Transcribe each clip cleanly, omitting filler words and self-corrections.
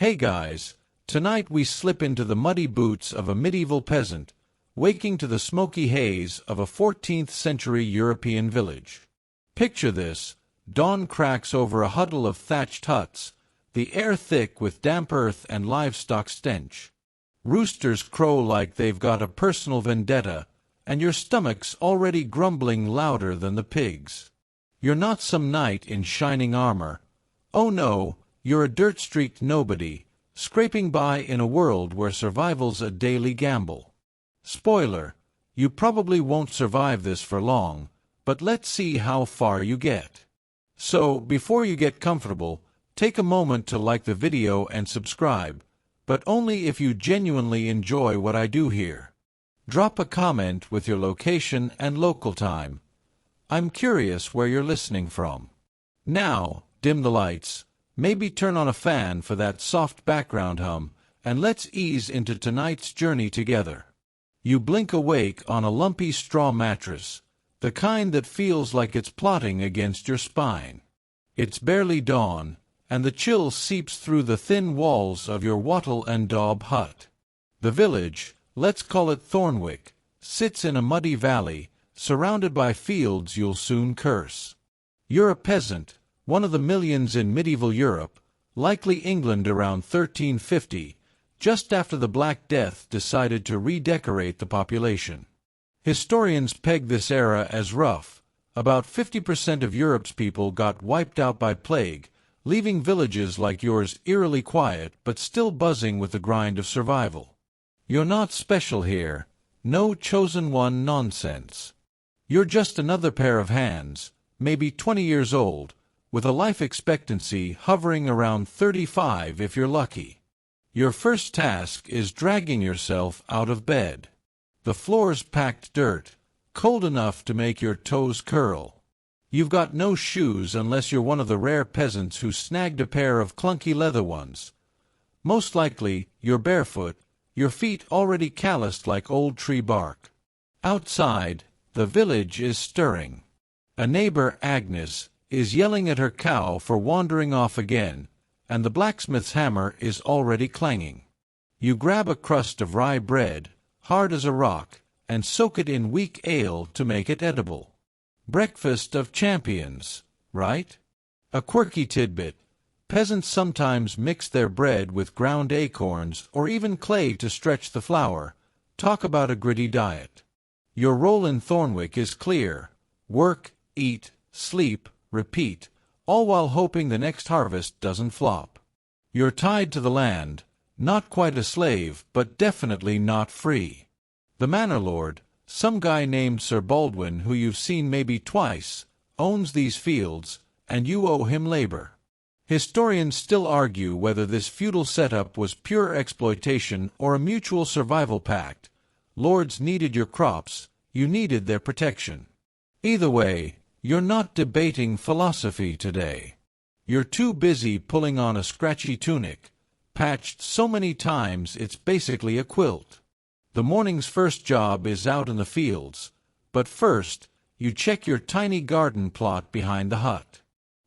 Hey guys, tonight we slip into the muddy boots of a medieval peasant, waking to the smoky haze of a 14th-century European village. Picture this: dawn cracks over a huddle of thatched huts, the air thick with damp earth and livestock stench. Roosters crow like they've got a personal vendetta, and your stomach's already grumbling louder than the pigs. You're not some knight in shining armor. Oh no, you're a dirt-streaked nobody, scraping by in a world where survival's a daily gamble. Spoiler, you probably won't survive this for long, but let's see how far you get. So, before you get comfortable, take a moment to like the video and subscribe, but only if you genuinely enjoy what I do here. Drop a comment with your location and local time. I'm curious where you're listening from. Now, dim the lights, maybe turn on a fan for that soft background hum, and let's ease into tonight's journey together. You blink awake on a lumpy straw mattress, the kind that feels like it's plotting against your spine. It's barely dawn, and the chill seeps through the thin walls of your wattle and daub hut. The village, let's call it Thornwick, sits in a muddy valley, surrounded by fields you'll soon curse. You're a peasant, one of the millions in medieval Europe, likely England around 1350, just after the Black Death decided to redecorate the population. Historians peg this era as rough. About 50% of Europe's people got wiped out by plague, leaving villages like yours eerily quiet but still buzzing with the grind of survival. You're not special here, no chosen one nonsense. You're just another pair of hands, maybe 20 years old, with a life expectancy hovering around 35 if you're lucky. Your first task is dragging yourself out of bed. The floor's packed dirt, cold enough to make your toes curl. You've got no shoes unless you're one of the rare peasants who snagged a pair of clunky leather ones. Most likely, you're barefoot, your feet already calloused like old tree bark. Outside, the village is stirring. A neighbor, Agnes, is yelling at her cow for wandering off again, and the blacksmith's hammer is already clanging. You grab a crust of rye bread, hard as a rock, and soak it in weak ale to make it edible. Breakfast of champions, right? A quirky tidbit: peasants sometimes mix their bread with ground acorns or even clay to stretch the flour. Talk about a gritty diet. Your role in Thornwick is clear: work, eat, sleep, repeat, all while hoping the next harvest doesn't flop. You're tied to the land, not quite a slave, but definitely not free. The manor lord, some guy named Sir Baldwin who you've seen maybe twice, owns these fields, and you owe him labor. Historians still argue whether this feudal setup was pure exploitation or a mutual survival pact. Lords needed your crops, you needed their protection. Either way, you're not debating philosophy today. You're too busy pulling on a scratchy tunic, patched so many times it's basically a quilt. The morning's first job is out in the fields, but first, you check your tiny garden plot behind the hut.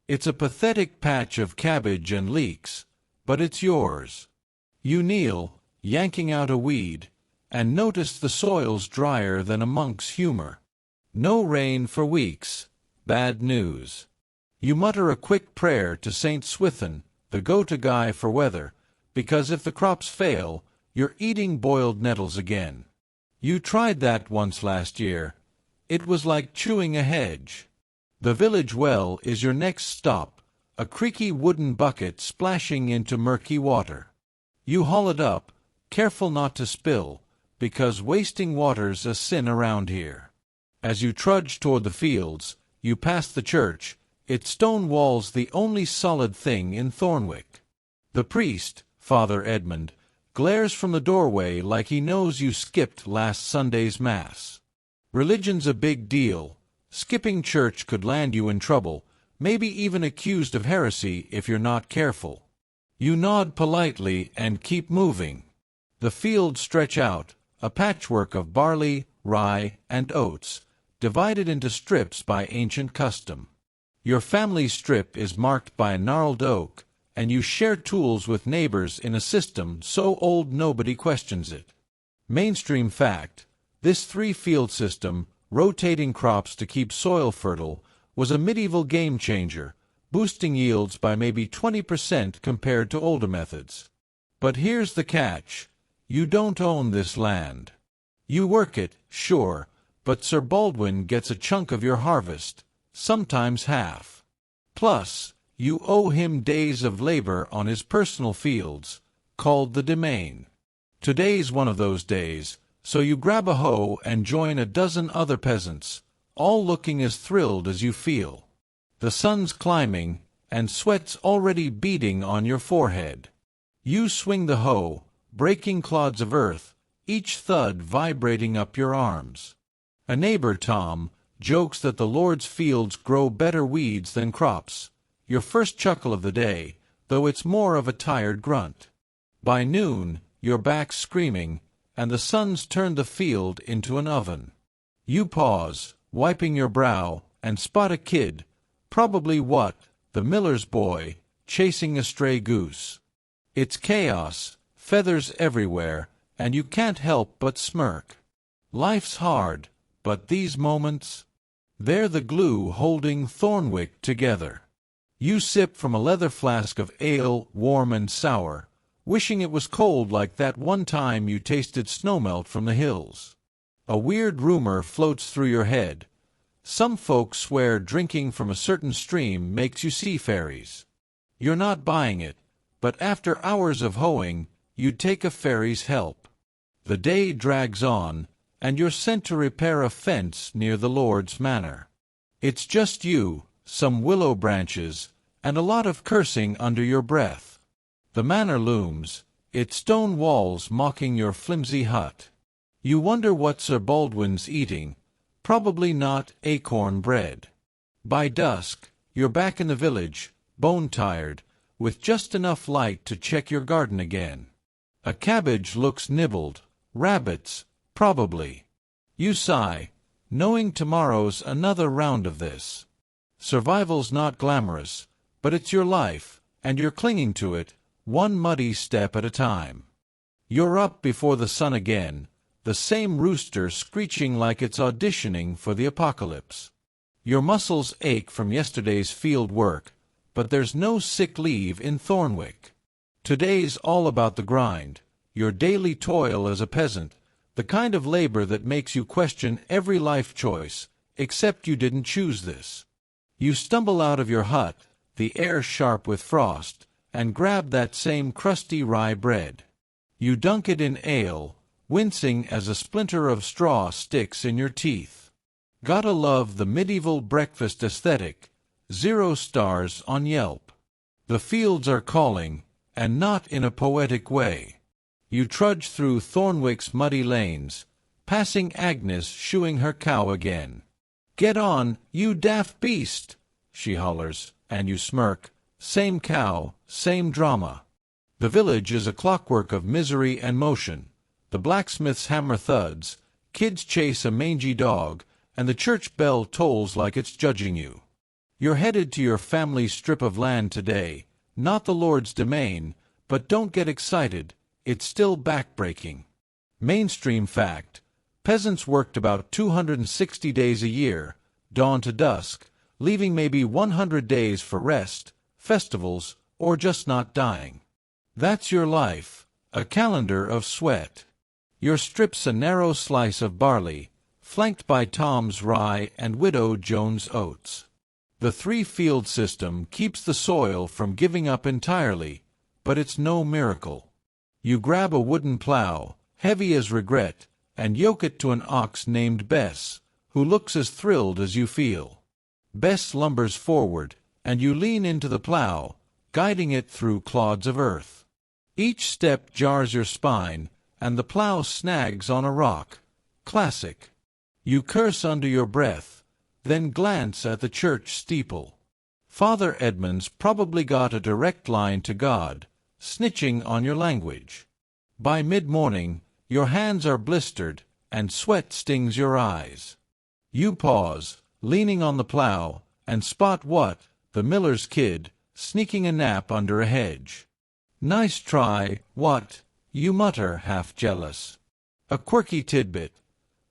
It's a pathetic patch of cabbage and leeks, but it's yours. You kneel, yanking out a weed, and notice the soil's drier than a monk's humor. No rain for weeks. Bad news. You mutter a quick prayer to Saint Swithin, the go-to guy for weather, because if the crops fail, you're eating boiled nettles again. You tried that once last year. It was like chewing a hedge. The village well is your next stop, a creaky wooden bucket splashing into murky water. You haul it up, careful not to spill, because wasting water's a sin around here. As you trudge toward the fields, you pass the church, its stone walls the only solid thing in Thornwick. The priest, Father Edmund, glares from the doorway like he knows you skipped last Sunday's Mass. Religion's a big deal. Skipping church could land you in trouble, maybe even accused of heresy if you're not careful. You nod politely and keep moving. The fields stretch out, a patchwork of barley, rye, and oats, divided into strips by ancient custom. Your family strip is marked by a gnarled oak, and you share tools with neighbors in a system so old nobody questions it. Mainstream fact: this three-field system, rotating crops to keep soil fertile, was a medieval game-changer, boosting yields by maybe 20% compared to older methods. But here's the catch: you don't own this land. You work it, sure, but Sir Baldwin gets a chunk of your harvest, sometimes half. Plus, you owe him days of labor on his personal fields, called the domain. Today's one of those days, so you grab a hoe and join a dozen other peasants, all looking as thrilled as you feel. The sun's climbing, and sweat's already beading on your forehead. You swing the hoe, breaking clods of earth, each thud vibrating up your arms. A neighbor, Tom, jokes that the Lord's fields grow better weeds than crops. Your first chuckle of the day, though it's more of a tired grunt. By noon, your back's screaming, and the sun's turned the field into an oven. You pause, wiping your brow, and spot a kid, probably the miller's boy, chasing a stray goose. It's chaos, feathers everywhere, and you can't help but smirk. Life's hard, but these moments, they're the glue holding Thornwick together. You sip from a leather flask of ale, warm and sour, wishing it was cold like that one time you tasted snowmelt from the hills. A weird rumor floats through your head. Some folks swear drinking from a certain stream makes you see fairies. You're not buying it, but after hours of hoeing, you'd take a fairy's help. The day drags on, and you're sent to repair a fence near the Lord's manor. It's just you, some willow branches, and a lot of cursing under your breath. The manor looms, its stone walls mocking your flimsy hut. You wonder what Sir Baldwin's eating, probably not acorn bread. By dusk, you're back in the village, bone-tired, with just enough light to check your garden again. A cabbage looks nibbled, rabbits, probably. You sigh, knowing tomorrow's another round of this. Survival's not glamorous, but it's your life, and you're clinging to it, one muddy step at a time. You're up before the sun again, the same rooster screeching like it's auditioning for the apocalypse. Your muscles ache from yesterday's field work, but there's no sick leave in Thornwick. Today's all about the grind, your daily toil as a peasant, the kind of labor that makes you question every life choice, except you didn't choose this. You stumble out of your hut, the air sharp with frost, and grab that same crusty rye bread. You dunk it in ale, wincing as a splinter of straw sticks in your teeth. Gotta love the medieval breakfast aesthetic, 0 stars on Yelp. The fields are calling, and not in a poetic way. You trudge through Thornwick's muddy lanes, passing Agnes shoeing her cow again. "Get on, you daft beast!" she hollers, and you smirk. Same cow, same drama. The village is a clockwork of misery and motion. The blacksmith's hammer thuds, kids chase a mangy dog, and the church bell tolls like it's judging you. You're headed to your family's strip of land today, not the Lord's domain, but don't get excited, it's still backbreaking. Mainstream fact: peasants worked about 260 days a year, dawn to dusk, leaving maybe 100 days for rest, festivals, or just not dying. That's your life, a calendar of sweat. Your strip's a narrow slice of barley, flanked by Tom's rye and Widow Jones' oats. The three-field system keeps the soil from giving up entirely, but it's no miracle. You grab a wooden plow, heavy as regret, and yoke it to an ox named Bess, who looks as thrilled as you feel. Bess lumbers forward, and you lean into the plow, guiding it through clods of earth. Each step jars your spine, and the plow snags on a rock. Classic. You curse under your breath, then glance at the church steeple. Father Edmund's probably got a direct line to God, snitching on your language. By mid-morning, your hands are blistered, and sweat stings your eyes. You pause, leaning on the plow, and spot the miller's kid, sneaking a nap under a hedge. "Nice try, what?" you mutter, half jealous. A quirky tidbit.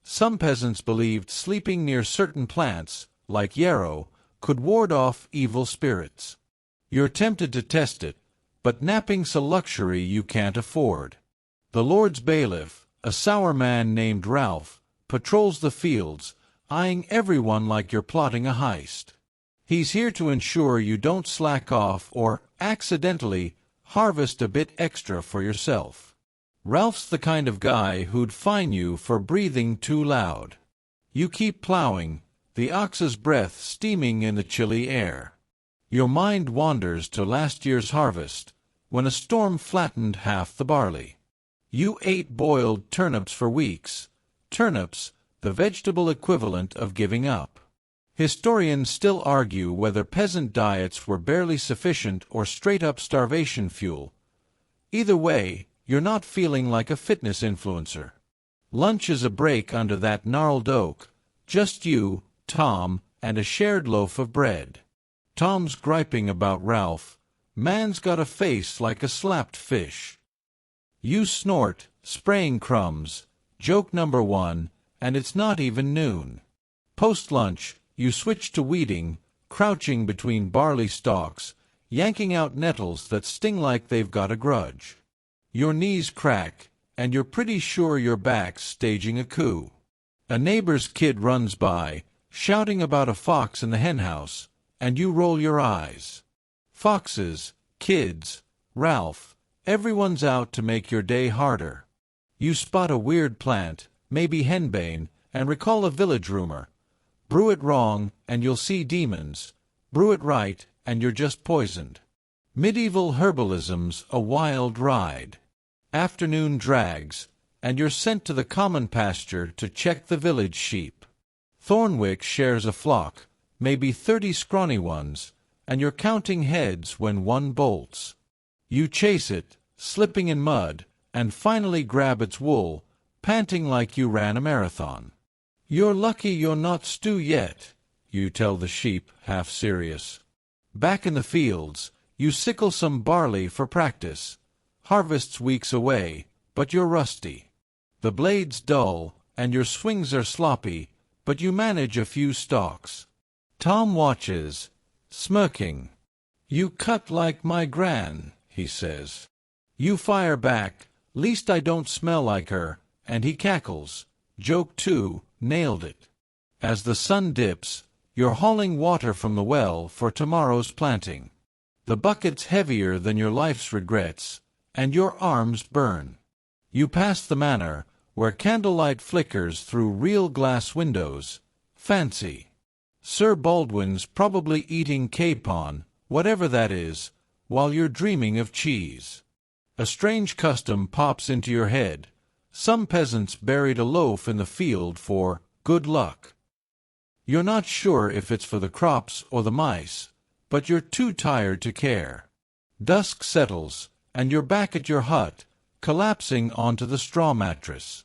Some peasants believed sleeping near certain plants, like yarrow, could ward off evil spirits. You're tempted to test it, but napping's a luxury you can't afford. The Lord's bailiff, a sour man named Ralph, patrols the fields, eyeing everyone like you're plotting a heist. He's here to ensure you don't slack off or, accidentally, harvest a bit extra for yourself. Ralph's the kind of guy who'd fine you for breathing too loud. You keep plowing, the ox's breath steaming in the chilly air. Your mind wanders to last year's harvest, when a storm flattened half the barley. You ate boiled turnips for weeks. Turnips, the vegetable equivalent of giving up. Historians still argue whether peasant diets were barely sufficient or straight-up starvation fuel. Either way, you're not feeling like a fitness influencer. Lunch is a break under that gnarled oak, just you, Tom, and a shared loaf of bread. Tom's griping about Ralph. "Man's got a face like a slapped fish." You snort, spraying crumbs. Joke number 1, and it's not even noon. Post-lunch, you switch to weeding, crouching between barley stalks, yanking out nettles that sting like they've got a grudge. Your knees crack, and you're pretty sure your back's staging a coup. A neighbor's kid runs by, shouting about a fox in the henhouse, and you roll your eyes. Foxes, kids, Ralph, everyone's out to make your day harder. You spot a weird plant, maybe henbane, and recall a village rumor. Brew it wrong, and you'll see demons. Brew it right, and you're just poisoned. Medieval herbalism's a wild ride. Afternoon drags, and you're sent to the common pasture to check the village sheep. Thornwick shares a flock, maybe 30 scrawny ones, and you're counting heads when one bolts. You chase it, slipping in mud, and finally grab its wool, panting like you ran a marathon. "You're lucky you're not stew yet," you tell the sheep, half serious. Back in the fields, you sickle some barley for practice. Harvest's weeks away, but you're rusty. The blade's dull, and your swings are sloppy, but you manage a few stalks. Tom watches, smirking. "You cut like my gran," he says. You fire back, "Least I don't smell like her," and he cackles. Joke 2, nailed it. As the sun dips, you're hauling water from the well for tomorrow's planting. The bucket's heavier than your life's regrets, and your arms burn. You pass the manor, where candlelight flickers through real glass windows. Fancy. Sir Baldwin's probably eating capon, whatever that is, while you're dreaming of cheese. A strange custom pops into your head. Some peasants buried a loaf in the field for good luck. You're not sure if it's for the crops or the mice, but you're too tired to care. Dusk settles, and you're back at your hut, collapsing onto the straw mattress.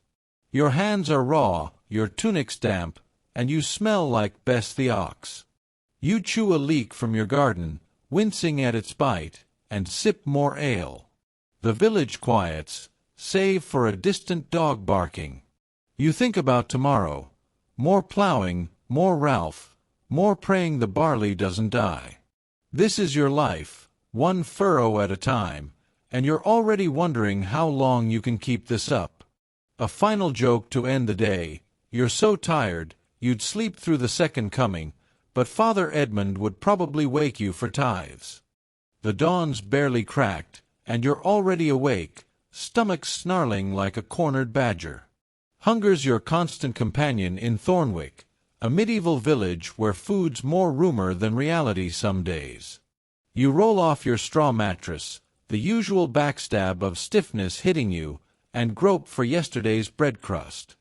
Your hands are raw, your tunic's damp, and you smell like Bess the ox. You chew a leek from your garden, wincing at its bite, and sip more ale. The village quiets, save for a distant dog barking. You think about tomorrow. More plowing, more Ralph, more praying the barley doesn't die. This is your life, one furrow at a time, and you're already wondering how long you can keep this up. A final joke to end the day. You're so tired, you'd sleep through the second coming, but Father Edmund would probably wake you for tithes. The dawn's barely cracked, and you're already awake, stomach snarling like a cornered badger. Hunger's your constant companion in Thornwick, a medieval village where food's more rumor than reality some days. You roll off your straw mattress, the usual backstab of stiffness hitting you, and grope for yesterday's bread crust.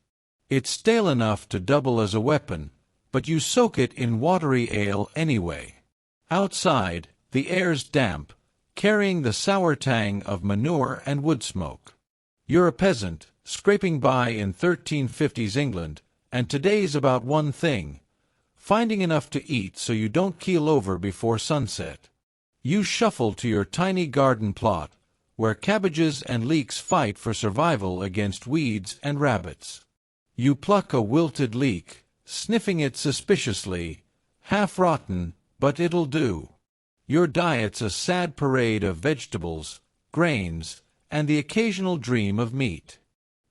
It's stale enough to double as a weapon, but you soak it in watery ale anyway. Outside, the air's damp, carrying the sour tang of manure and wood smoke. You're a peasant, scraping by in 1350s England, and today's about one thing: finding enough to eat so you don't keel over before sunset. You shuffle to your tiny garden plot, where cabbages and leeks fight for survival against weeds and rabbits. You pluck a wilted leek, sniffing it suspiciously, half rotten, but it'll do. Your diet's a sad parade of vegetables, grains, and the occasional dream of meat.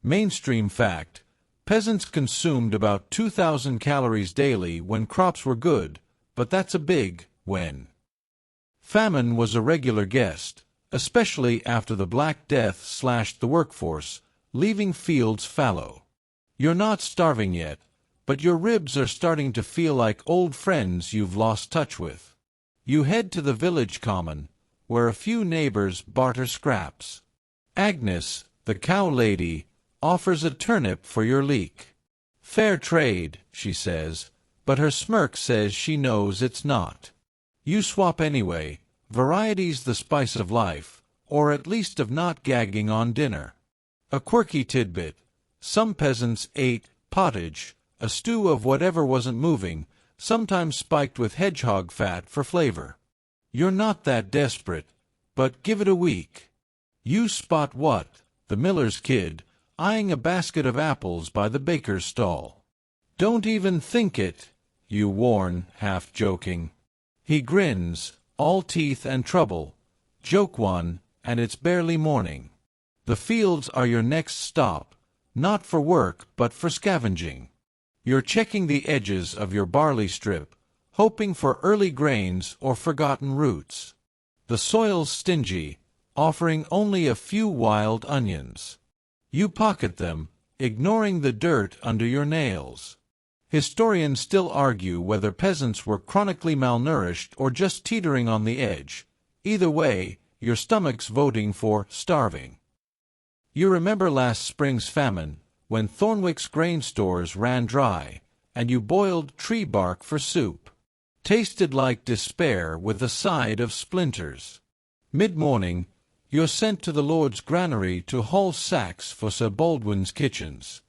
Mainstream fact: peasants consumed about 2,000 calories daily when crops were good, but that's a big when. Famine was a regular guest, especially after the Black Death slashed the workforce, leaving fields fallow. You're not starving yet, but your ribs are starting to feel like old friends you've lost touch with. You head to the village common, where a few neighbors barter scraps. Agnes, the cow lady, offers a turnip for your leek. Fair trade, she says, but her smirk says she knows it's not. You swap anyway. Variety's the spice of life, or at least of not gagging on dinner. A quirky tidbit: some peasants ate pottage, a stew of whatever wasn't moving, sometimes spiked with hedgehog fat for flavor. You're not that desperate, but give it a week. You spot what? The miller's kid, eyeing a basket of apples by the baker's stall. Don't even think it, you warn, half joking. He grins, all teeth and trouble. Joke one, and it's barely morning. The fields are your next stop, not for work but for scavenging. You're checking the edges of your barley strip, hoping for early grains or forgotten roots. The soil's stingy, offering only a few wild onions. You pocket them, ignoring the dirt under your nails. Historians still argue whether peasants were chronically malnourished or just teetering on the edge. Either way, your stomach's voting for starving. You remember last spring's famine, when Thornwick's grain stores ran dry, and you boiled tree bark for soup. Tasted like despair with a side of splinters. Mid-morning, you're sent to the Lord's granary to haul sacks for Sir Baldwin's kitchens.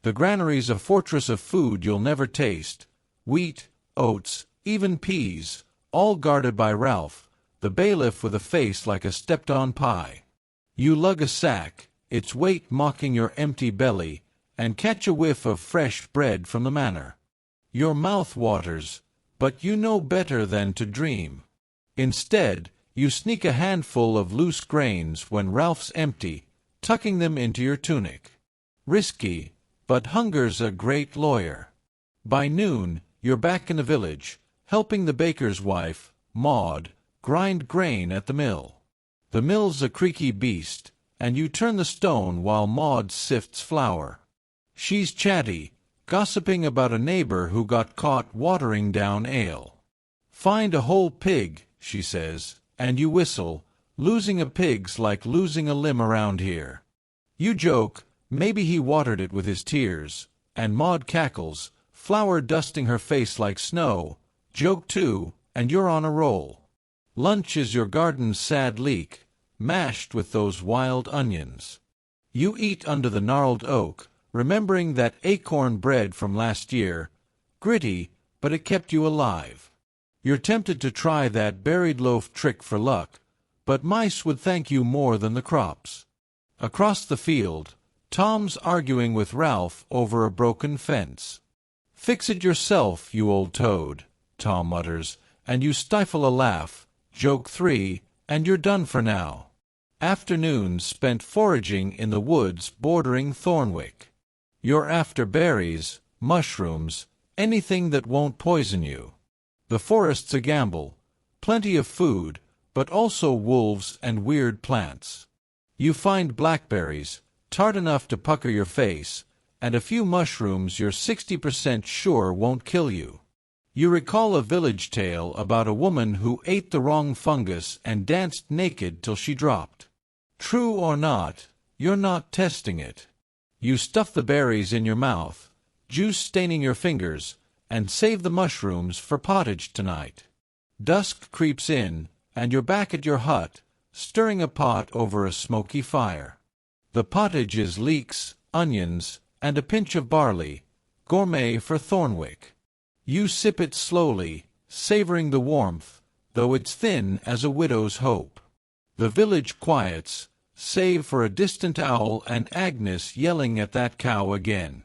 The granary's a fortress of food you'll never taste. Wheat, oats, even peas, all guarded by Ralph, the bailiff with a face like a stepped-on pie. You lug a sack, its weight mocking your empty belly, and catch a whiff of fresh bread from the manor. Your mouth waters, but you know better than to dream. Instead, you sneak a handful of loose grains when Ralph's empty, tucking them into your tunic. Risky, but hunger's a great lawyer. By noon, you're back in the village, helping the baker's wife, Maud, grind grain at the mill. The mill's a creaky beast, and you turn the stone while Maud sifts flour. She's chatty, gossiping about a neighbor who got caught watering down ale. Find a whole pig, she says, and you whistle. Losing a pig's like losing a limb around here. You joke, maybe he watered it with his tears, and Maud cackles, flour dusting her face like snow. Joke too, and you're on a roll. Lunch is your garden's sad leek, mashed with those wild onions. You eat under the gnarled oak, remembering that acorn bread from last year, gritty, but it kept you alive. You're tempted to try that buried loaf trick for luck, but mice would thank you more than the crops. Across the field, Tom's arguing with Ralph over a broken fence. "Fix it yourself, you old toad," Tom mutters, and you stifle a laugh. Joke 3, and you're done for now. Afternoons spent foraging in the woods bordering Thornwick. You're after berries, mushrooms, anything that won't poison you. The forest's a gamble, plenty of food, but also wolves and weird plants. You find blackberries, tart enough to pucker your face, and a few mushrooms you're 60% sure won't kill you. You recall a village tale about a woman who ate the wrong fungus and danced naked till she dropped. True or not, you're not testing it. You stuff the berries in your mouth, juice staining your fingers, and save the mushrooms for pottage tonight. Dusk creeps in, and you're back at your hut, stirring a pot over a smoky fire. The pottage is leeks, onions, and a pinch of barley, gourmet for Thornwick. You sip it slowly, savoring the warmth, though it's thin as a widow's hope. The village quiets, save for a distant owl and Agnes yelling at that cow again.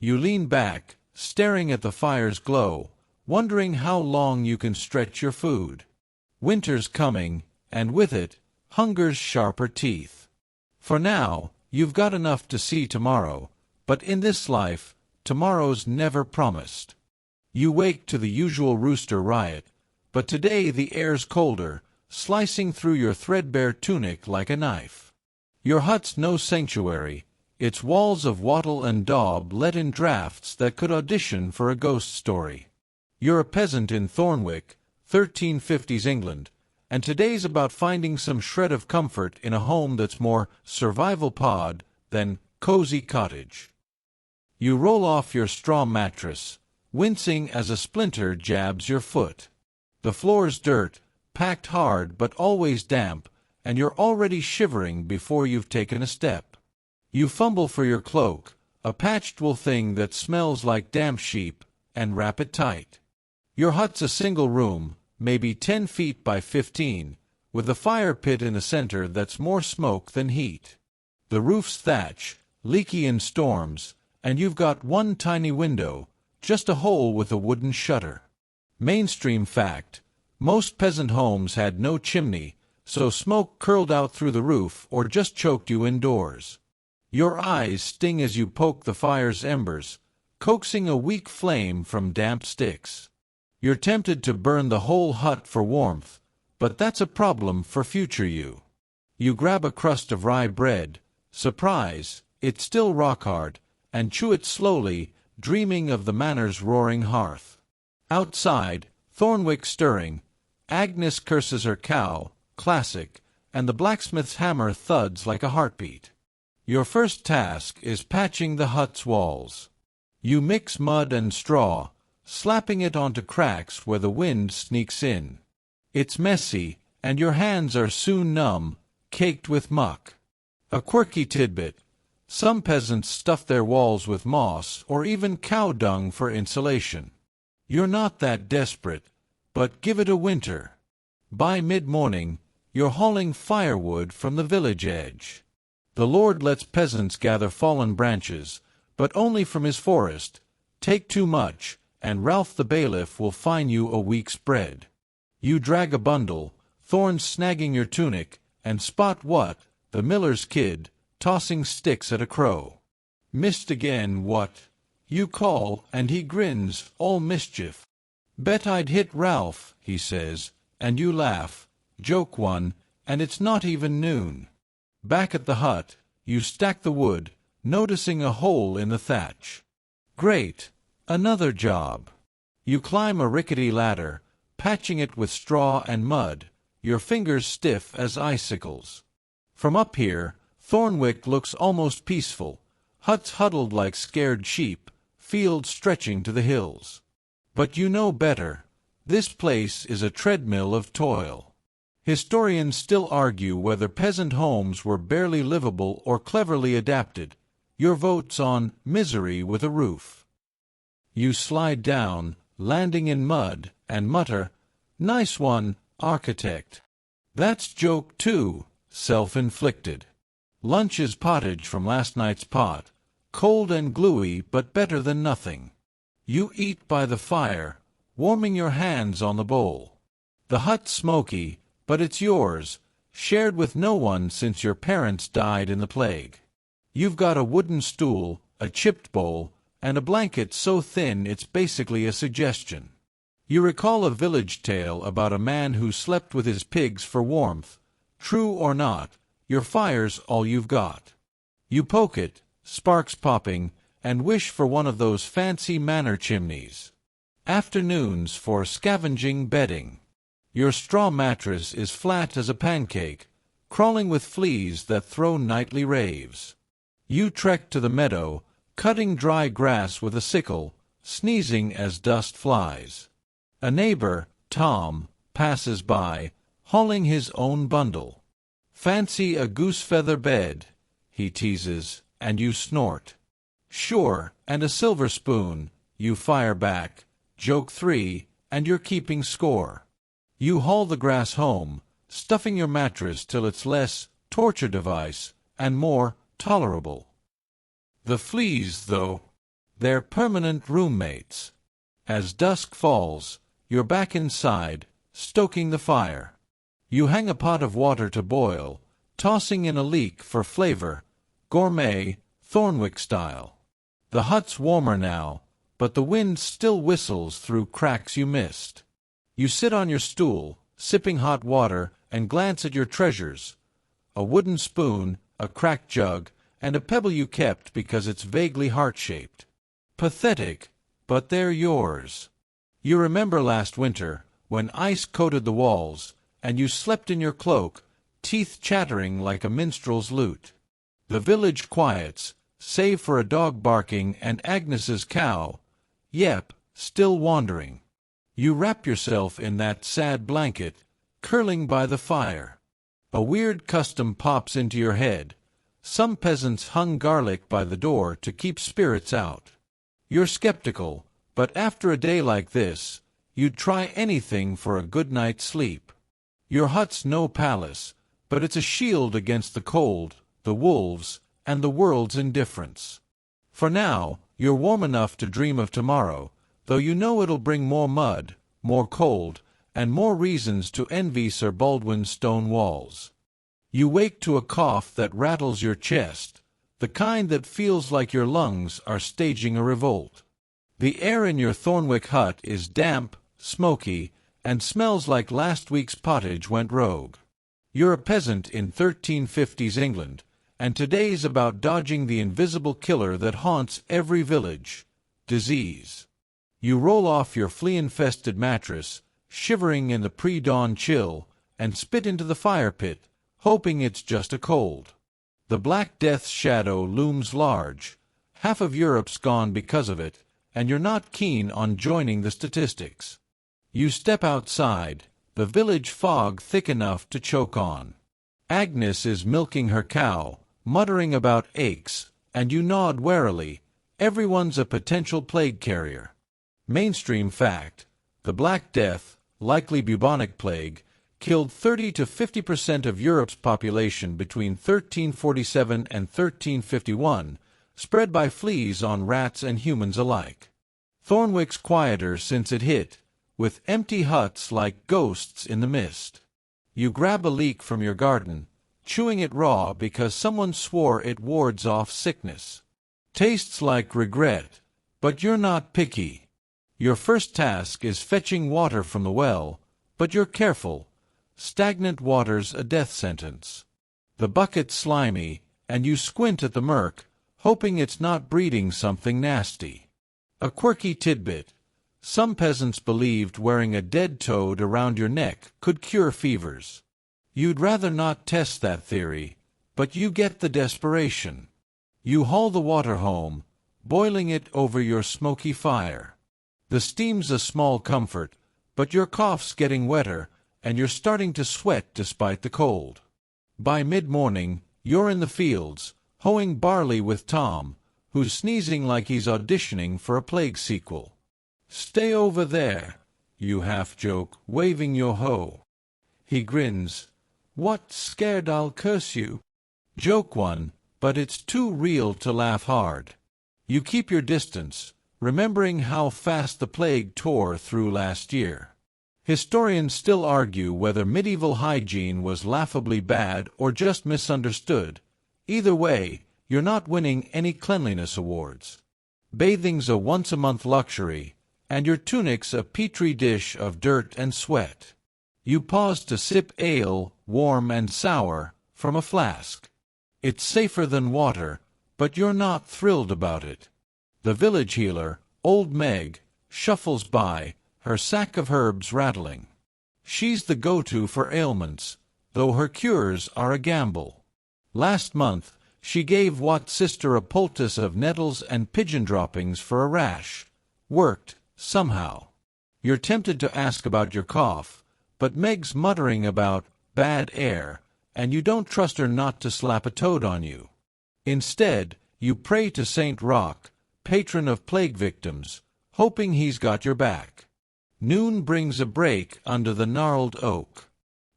You lean back, staring at the fire's glow, wondering how long you can stretch your food. Winter's coming, and with it, hunger's sharper teeth. For now, you've got enough to see tomorrow, but in this life, tomorrow's never promised. You wake to the usual rooster riot, but today the air's colder, slicing through your threadbare tunic like a knife. Your hut's no sanctuary, its walls of wattle and daub let in drafts that could audition for a ghost story. You're a peasant in Thornwick, 1350s England, and today's about finding some shred of comfort in a home that's more survival pod than cozy cottage. You roll off your straw mattress, wincing as a splinter jabs your foot. The floor's dirt, packed hard but always damp, and you're already shivering before you've taken a step. You fumble for your cloak, a patched wool thing that smells like damp sheep, and wrap it tight. Your hut's a single room, maybe 10 feet by 15, with a fire pit in the center that's more smoke than heat. The roof's thatch, leaky in storms, and you've got one tiny window, just a hole with a wooden shutter. Mainstream fact: most peasant homes had no chimney, so smoke curled out through the roof or just choked you indoors. Your eyes sting as you poke the fire's embers, coaxing a weak flame from damp sticks. You're tempted to burn the whole hut for warmth, but that's a problem for future you. You grab a crust of rye bread, surprise, it's still rock hard, and chew it slowly, dreaming of the manor's roaring hearth. Outside, Thornwick stirring, Agnes curses her cow, classic, and the blacksmith's hammer thuds like a heartbeat. Your first task is patching the hut's walls. You mix mud and straw, slapping it onto cracks where the wind sneaks in. It's messy, and your hands are soon numb, caked with muck. A quirky tidbit: some peasants stuff their walls with moss or even cow dung for insulation. You're not that desperate, but give it a winter. By mid-morning, you're hauling firewood from the village edge. The Lord lets peasants gather fallen branches, but only from his forest. Take too much, and Ralph the bailiff will fine you a week's bread. You drag a bundle, thorns snagging your tunic, and spot what? The miller's kid, tossing sticks at a crow. Missed again, what? You call, and he grins, all mischief. Bet I'd hit Ralph, he says, and you laugh, joke one, and it's not even noon. Back at the hut, you stack the wood, noticing a hole in the thatch. Great, another job. You climb a rickety ladder, patching it with straw and mud, your fingers stiff as icicles. From up here, Thornwick looks almost peaceful, huts huddled like scared sheep, fields stretching to the hills. But you know better. This place is a treadmill of toil. Historians still argue whether peasant homes were barely livable or cleverly adapted. Your vote's on misery with a roof. You slide down, landing in mud, and mutter, "Nice one, architect." That's joke too, self-inflicted. Lunch is pottage from last night's pot, cold and gluey but better than nothing. You eat by the fire, warming your hands on the bowl. The hut's smoky, but it's yours, shared with no one since your parents died in the plague. You've got a wooden stool, a chipped bowl, and a blanket so thin it's basically a suggestion. You recall a village tale about a man who slept with his pigs for warmth. True or not, your fire's all you've got. You poke it, sparks popping, and wish for one of those fancy manor chimneys. Afternoons for scavenging bedding. Your straw mattress is flat as a pancake, crawling with fleas that throw nightly raves. You trek to the meadow, cutting dry grass with a sickle, sneezing as dust flies. A neighbor, Tom, passes by, hauling his own bundle. "Fancy a goose-feather bed," he teases, and you snort. "Sure, and a silver spoon," you fire back, joke 3, and you're keeping score. You haul the grass home, stuffing your mattress till it's less torture device and more tolerable. The fleas, though, they're permanent roommates. As dusk falls, you're back inside, stoking the fire. You hang a pot of water to boil, tossing in a leek for flavor, gourmet, Thornwick style. The hut's warmer now, but the wind still whistles through cracks you missed. You sit on your stool, sipping hot water, and glance at your treasures: a wooden spoon, a cracked jug, and a pebble you kept because it's vaguely heart-shaped. Pathetic, but they're yours. You remember last winter, when ice coated the walls, and you slept in your cloak, teeth chattering like a minstrel's lute. The village quiets, save for a dog barking and Agnes's cow, yep, still wandering. You wrap yourself in that sad blanket, curling by the fire. A weird custom pops into your head. Some peasants hung garlic by the door to keep spirits out. You're skeptical, but after a day like this, you'd try anything for a good night's sleep. Your hut's no palace, but it's a shield against the cold, the wolves, and the world's indifference. For now, you're warm enough to dream of tomorrow, though you know it'll bring more mud, more cold, and more reasons to envy Sir Baldwin's stone walls. You wake to a cough that rattles your chest, the kind that feels like your lungs are staging a revolt. The air in your Thornwick hut is damp, smoky, and smells like last week's pottage went rogue. You're a peasant in 1350s England, and today's about dodging the invisible killer that haunts every village: disease. You roll off your flea-infested mattress, shivering in the pre-dawn chill, and spit into the fire pit, hoping it's just a cold. The Black Death's shadow looms large. Half of Europe's gone because of it, and you're not keen on joining the statistics. You step outside, the village fog thick enough to choke on. Agnes is milking her cow, muttering about aches, and you nod warily. Everyone's a potential plague carrier. Mainstream fact: the Black Death, likely bubonic plague, killed 30 to 50% of Europe's population between 1347 and 1351, spread by fleas on rats and humans alike. Thornwick's quieter since it hit, with empty huts like ghosts in the mist. You grab a leek from your garden, chewing it raw because someone swore it wards off sickness. Tastes like regret, but you're not picky. Your first task is fetching water from the well, but you're careful. Stagnant water's a death sentence. The bucket's slimy, and you squint at the murk, hoping it's not breeding something nasty. A quirky tidbit: some peasants believed wearing a dead toad around your neck could cure fevers. You'd rather not test that theory, but you get the desperation. You haul the water home, boiling it over your smoky fire. The steam's a small comfort, but your cough's getting wetter, and you're starting to sweat despite the cold. By mid-morning, you're in the fields, hoeing barley with Tom, who's sneezing like he's auditioning for a plague sequel. "Stay over there," you half-joke, waving your hoe. He grins. "What, scared I'll curse you?" Joke one, but it's too real to laugh hard. You keep your distance, remembering how fast the plague tore through last year. Historians still argue whether medieval hygiene was laughably bad or just misunderstood. Either way, you're not winning any cleanliness awards. Bathing's a once-a-month luxury, and your tunic's a petri dish of dirt and sweat. You pause to sip ale, warm and sour, from a flask. It's safer than water, but you're not thrilled about it. The village healer, Old Meg, shuffles by, her sack of herbs rattling. She's the go-to for ailments, though her cures are a gamble. Last month, she gave Watt's sister a poultice of nettles and pigeon droppings for a rash. Worked, somehow. You're tempted to ask about your cough, but Meg's muttering about bad air, and you don't trust her not to slap a toad on you. Instead, you pray to Saint Roch, patron of plague victims, hoping he's got your back. Noon brings a break under the gnarled oak.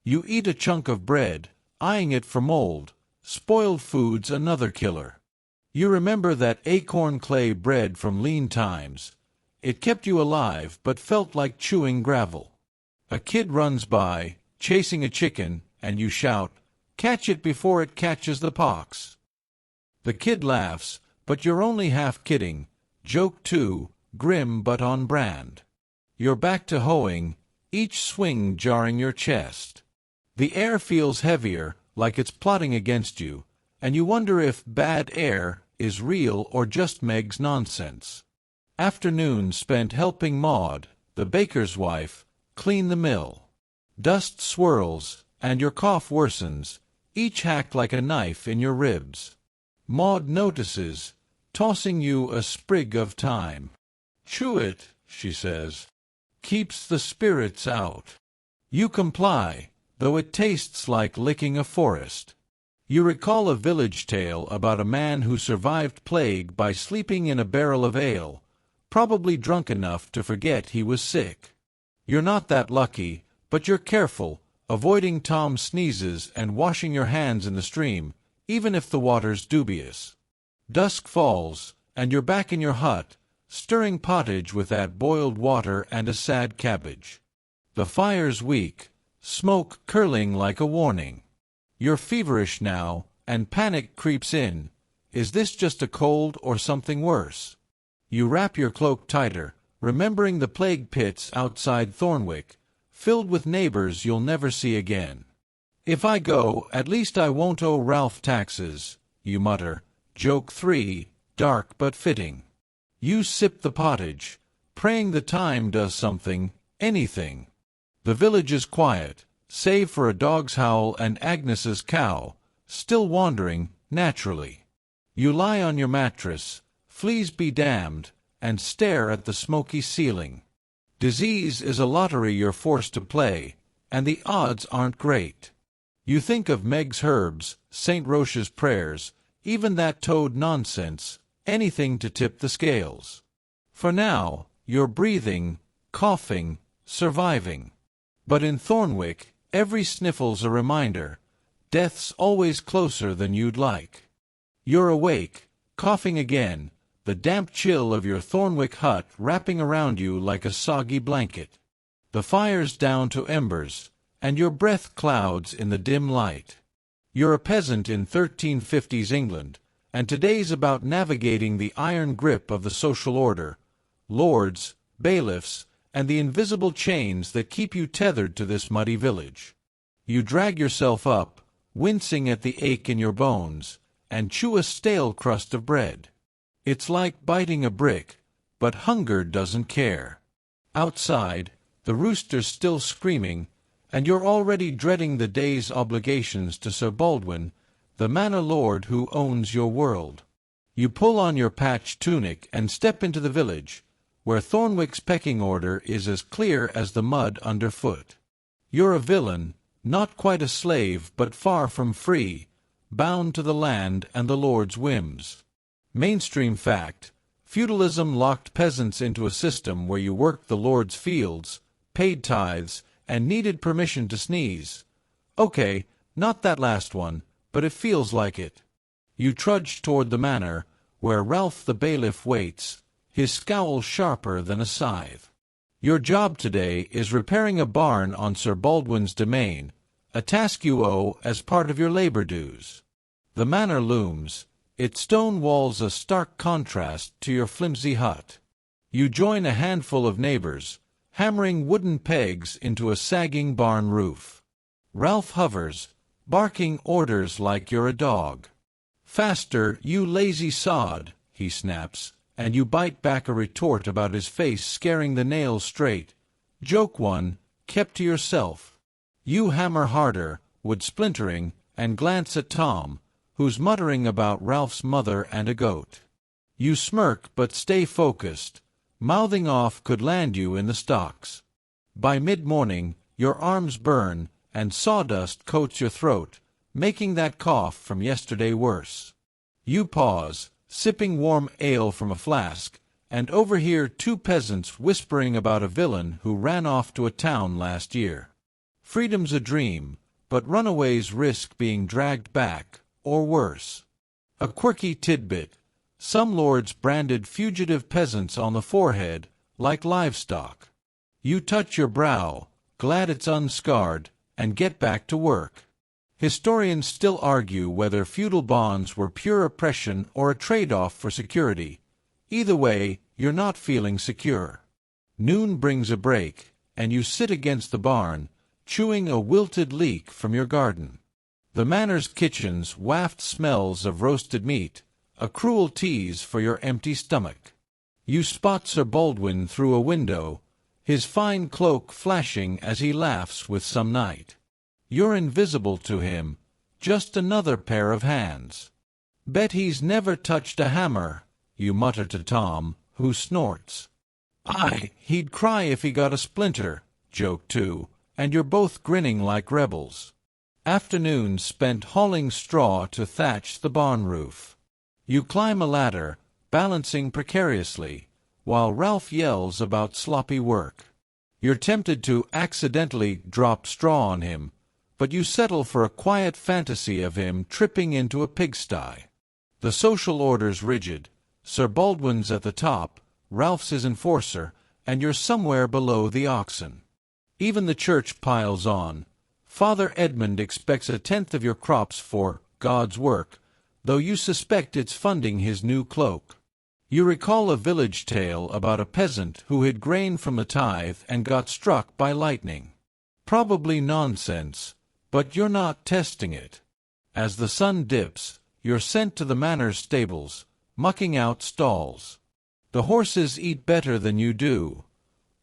You eat a chunk of bread, eyeing it for mold. Spoiled food's another killer. You remember that acorn clay bread from lean times. It kept you alive but felt like chewing gravel. A kid runs by, chasing a chicken, and you shout, "Catch it before it catches the pox." The kid laughs, but you're only half kidding. Joke 2, grim but on brand. You're back to hoeing, each swing jarring your chest. The air feels heavier, like it's plotting against you, and you wonder if bad air is real or just Meg's nonsense. Afternoon spent helping Maud, the baker's wife, clean the mill. Dust swirls, and your cough worsens, each hacked like a knife in your ribs. Maud notices, tossing you a sprig of thyme. "Chew it," she says. "Keeps the spirits out." You comply, though it tastes like licking a forest. You recall a village tale about a man who survived plague by sleeping in a barrel of ale, probably drunk enough to forget he was sick. You're not that lucky, but you're careful, avoiding Tom's sneezes and washing your hands in the stream, even if the water's dubious. Dusk falls, and you're back in your hut, stirring pottage with that boiled water and a sad cabbage. The fire's weak, smoke curling like a warning. You're feverish now, and panic creeps in. Is this just a cold or something worse? You wrap your cloak tighter, remembering the plague pits outside Thornwick, filled with neighbors you'll never see again. "If I go, at least I won't owe Ralph taxes," you mutter. Joke 3, dark but fitting. You sip the pottage, praying the time does something, anything. The village is quiet, save for a dog's howl and Agnes's cow, still wandering, naturally. You lie on your mattress, fleas be damned, and stare at the smoky ceiling. Disease is a lottery you're forced to play, and the odds aren't great. You think of Meg's herbs, St. Roche's prayers, even that toad nonsense, anything to tip the scales. For now, you're breathing, coughing, surviving. But in Thornwick, every sniffle's a reminder. Death's always closer than you'd like. You're awake, coughing again, the damp chill of your Thornwick hut wrapping around you like a soggy blanket. The fire's down to embers, and your breath clouds in the dim light. You're a peasant in 1350s England, and today's about navigating the iron grip of the social order, lords, bailiffs, and the invisible chains that keep you tethered to this muddy village. You drag yourself up, wincing at the ache in your bones, and chew a stale crust of bread. It's like biting a brick, but hunger doesn't care. Outside, the rooster's still screaming, and you're already dreading the day's obligations to Sir Baldwin, the manor lord who owns your world. You pull on your patched tunic and step into the village, where Thornwick's pecking order is as clear as the mud underfoot. You're a villain, not quite a slave but far from free, bound to the land and the lord's whims. Mainstream fact: feudalism locked peasants into a system where you worked the lord's fields, paid tithes, and needed permission to sneeze. Okay, not that last one, but it feels like it. You trudge toward the manor, where Ralph the bailiff waits, his scowl sharper than a scythe. Your job today is repairing a barn on Sir Baldwin's domain, a task you owe as part of your labor dues. The manor looms, its stone walls a stark contrast to your flimsy hut. You join a handful of neighbors, hammering wooden pegs into a sagging barn roof. Ralph hovers, barking orders like you're a dog. "Faster, you lazy sod," he snaps, and you bite back a retort about his face scaring the nails straight. Joke 1, kept to yourself. You hammer harder, wood splintering, and glance at Tom, who's muttering about Ralph's mother and a goat. You smirk but stay focused. Mouthing off could land you in the stocks. By mid-morning, your arms burn, and sawdust coats your throat, making that cough from yesterday worse. You pause, sipping warm ale from a flask, and overhear two peasants whispering about a villain who ran off to a town last year. Freedom's a dream, but runaways risk being dragged back, or worse. A quirky tidbit: some lords branded fugitive peasants on the forehead, like livestock. You touch your brow, glad it's unscarred, and get back to work. Historians still argue whether feudal bonds were pure oppression or a trade-off for security. Either way, you're not feeling secure. Noon brings a break, and you sit against the barn, chewing a wilted leek from your garden. The manor's kitchens waft smells of roasted meat, a cruel tease for your empty stomach. You spot Sir Baldwin through a window, his fine cloak flashing as he laughs with some knight. You're invisible to him, just another pair of hands. Bet he's never touched a hammer, you mutter to Tom, who snorts. Aye, he'd cry if he got a splinter, joke two, and you're both grinning like rebels. Afternoons spent hauling straw to thatch the barn roof. You climb a ladder, balancing precariously, while Ralph yells about sloppy work. You're tempted to accidentally drop straw on him, but you settle for a quiet fantasy of him tripping into a pigsty. The social order's rigid. Sir Baldwin's at the top, Ralph's his enforcer, and you're somewhere below the oxen. Even the church piles on. Father Edmund expects a tenth of your crops for God's work, though you suspect it's funding his new cloak. You recall a village tale about a peasant who hid grain from the tithe and got struck by lightning. Probably nonsense, but you're not testing it. As the sun dips, you're sent to the manor's stables, mucking out stalls. The horses eat better than you do.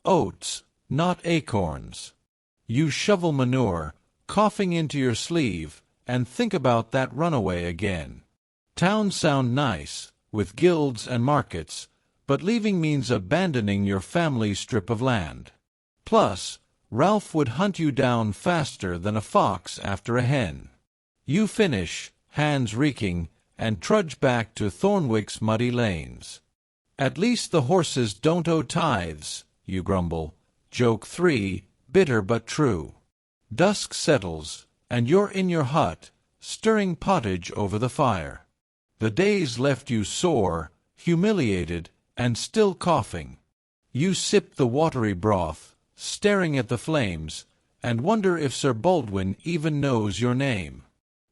Oats, not acorns. You shovel manure, coughing into your sleeve, and think about that runaway again. Towns sound nice, with guilds and markets, but leaving means abandoning your family strip of land. Plus, Ralph would hunt you down faster than a fox after a hen. You finish, hands reeking, and trudge back to Thornwick's muddy lanes. At least the horses don't owe tithes, you grumble. Joke 3, bitter but true. Dusk settles, and you're in your hut, stirring pottage over the fire. The day's left you sore, humiliated, and still coughing. You sip the watery broth, staring at the flames, and wonder if Sir Baldwin even knows your name.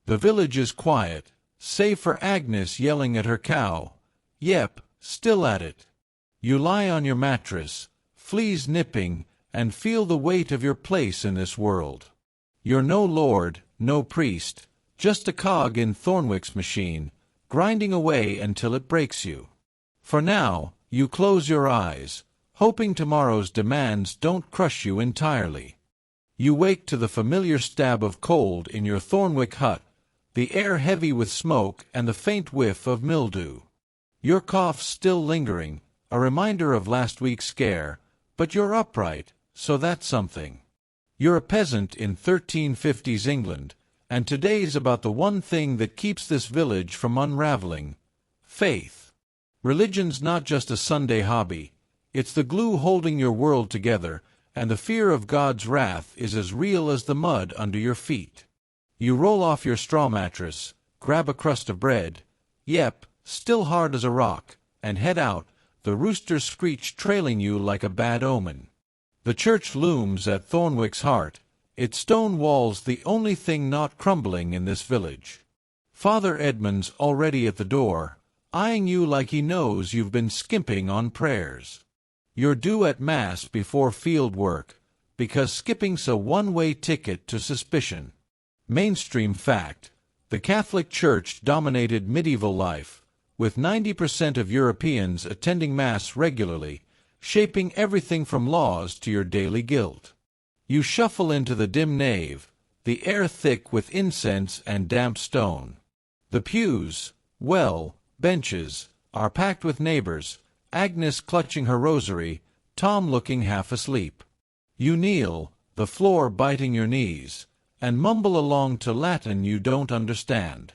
The village is quiet, save for Agnes yelling at her cow. Yep, still at it. You lie on your mattress, fleas nipping, and feel the weight of your place in this world. You're no lord, no priest, just a cog in Thornwick's machine, grinding away until it breaks you. For now, you close your eyes, hoping tomorrow's demands don't crush you entirely. You wake to the familiar stab of cold in your Thornwick hut, the air heavy with smoke and the faint whiff of mildew. Your cough still lingering, a reminder of last week's scare, but you're upright, so that's something. You're a peasant in 1350s England, and today's about the one thing that keeps this village from unraveling: faith. Religion's not just a Sunday hobby, it's the glue holding your world together, and the fear of God's wrath is as real as the mud under your feet. You roll off your straw mattress, grab a crust of bread, yep, still hard as a rock, and head out, the rooster's screech trailing you like a bad omen. The church looms at Thornwick's heart, its stone walls the only thing not crumbling in this village. Father Edmund's already at the door, eyeing you like he knows you've been skimping on prayers. You're due at Mass before field work, because skipping's a one-way ticket to suspicion. Mainstream fact: the Catholic Church dominated medieval life, with 90% of Europeans attending Mass regularly, shaping everything from laws to your daily guilt. You shuffle into the dim nave, the air thick with incense and damp stone. The pews, well, benches, are packed with neighbors, Agnes clutching her rosary, Tom looking half asleep. You kneel, the floor biting your knees, and mumble along to Latin you don't understand.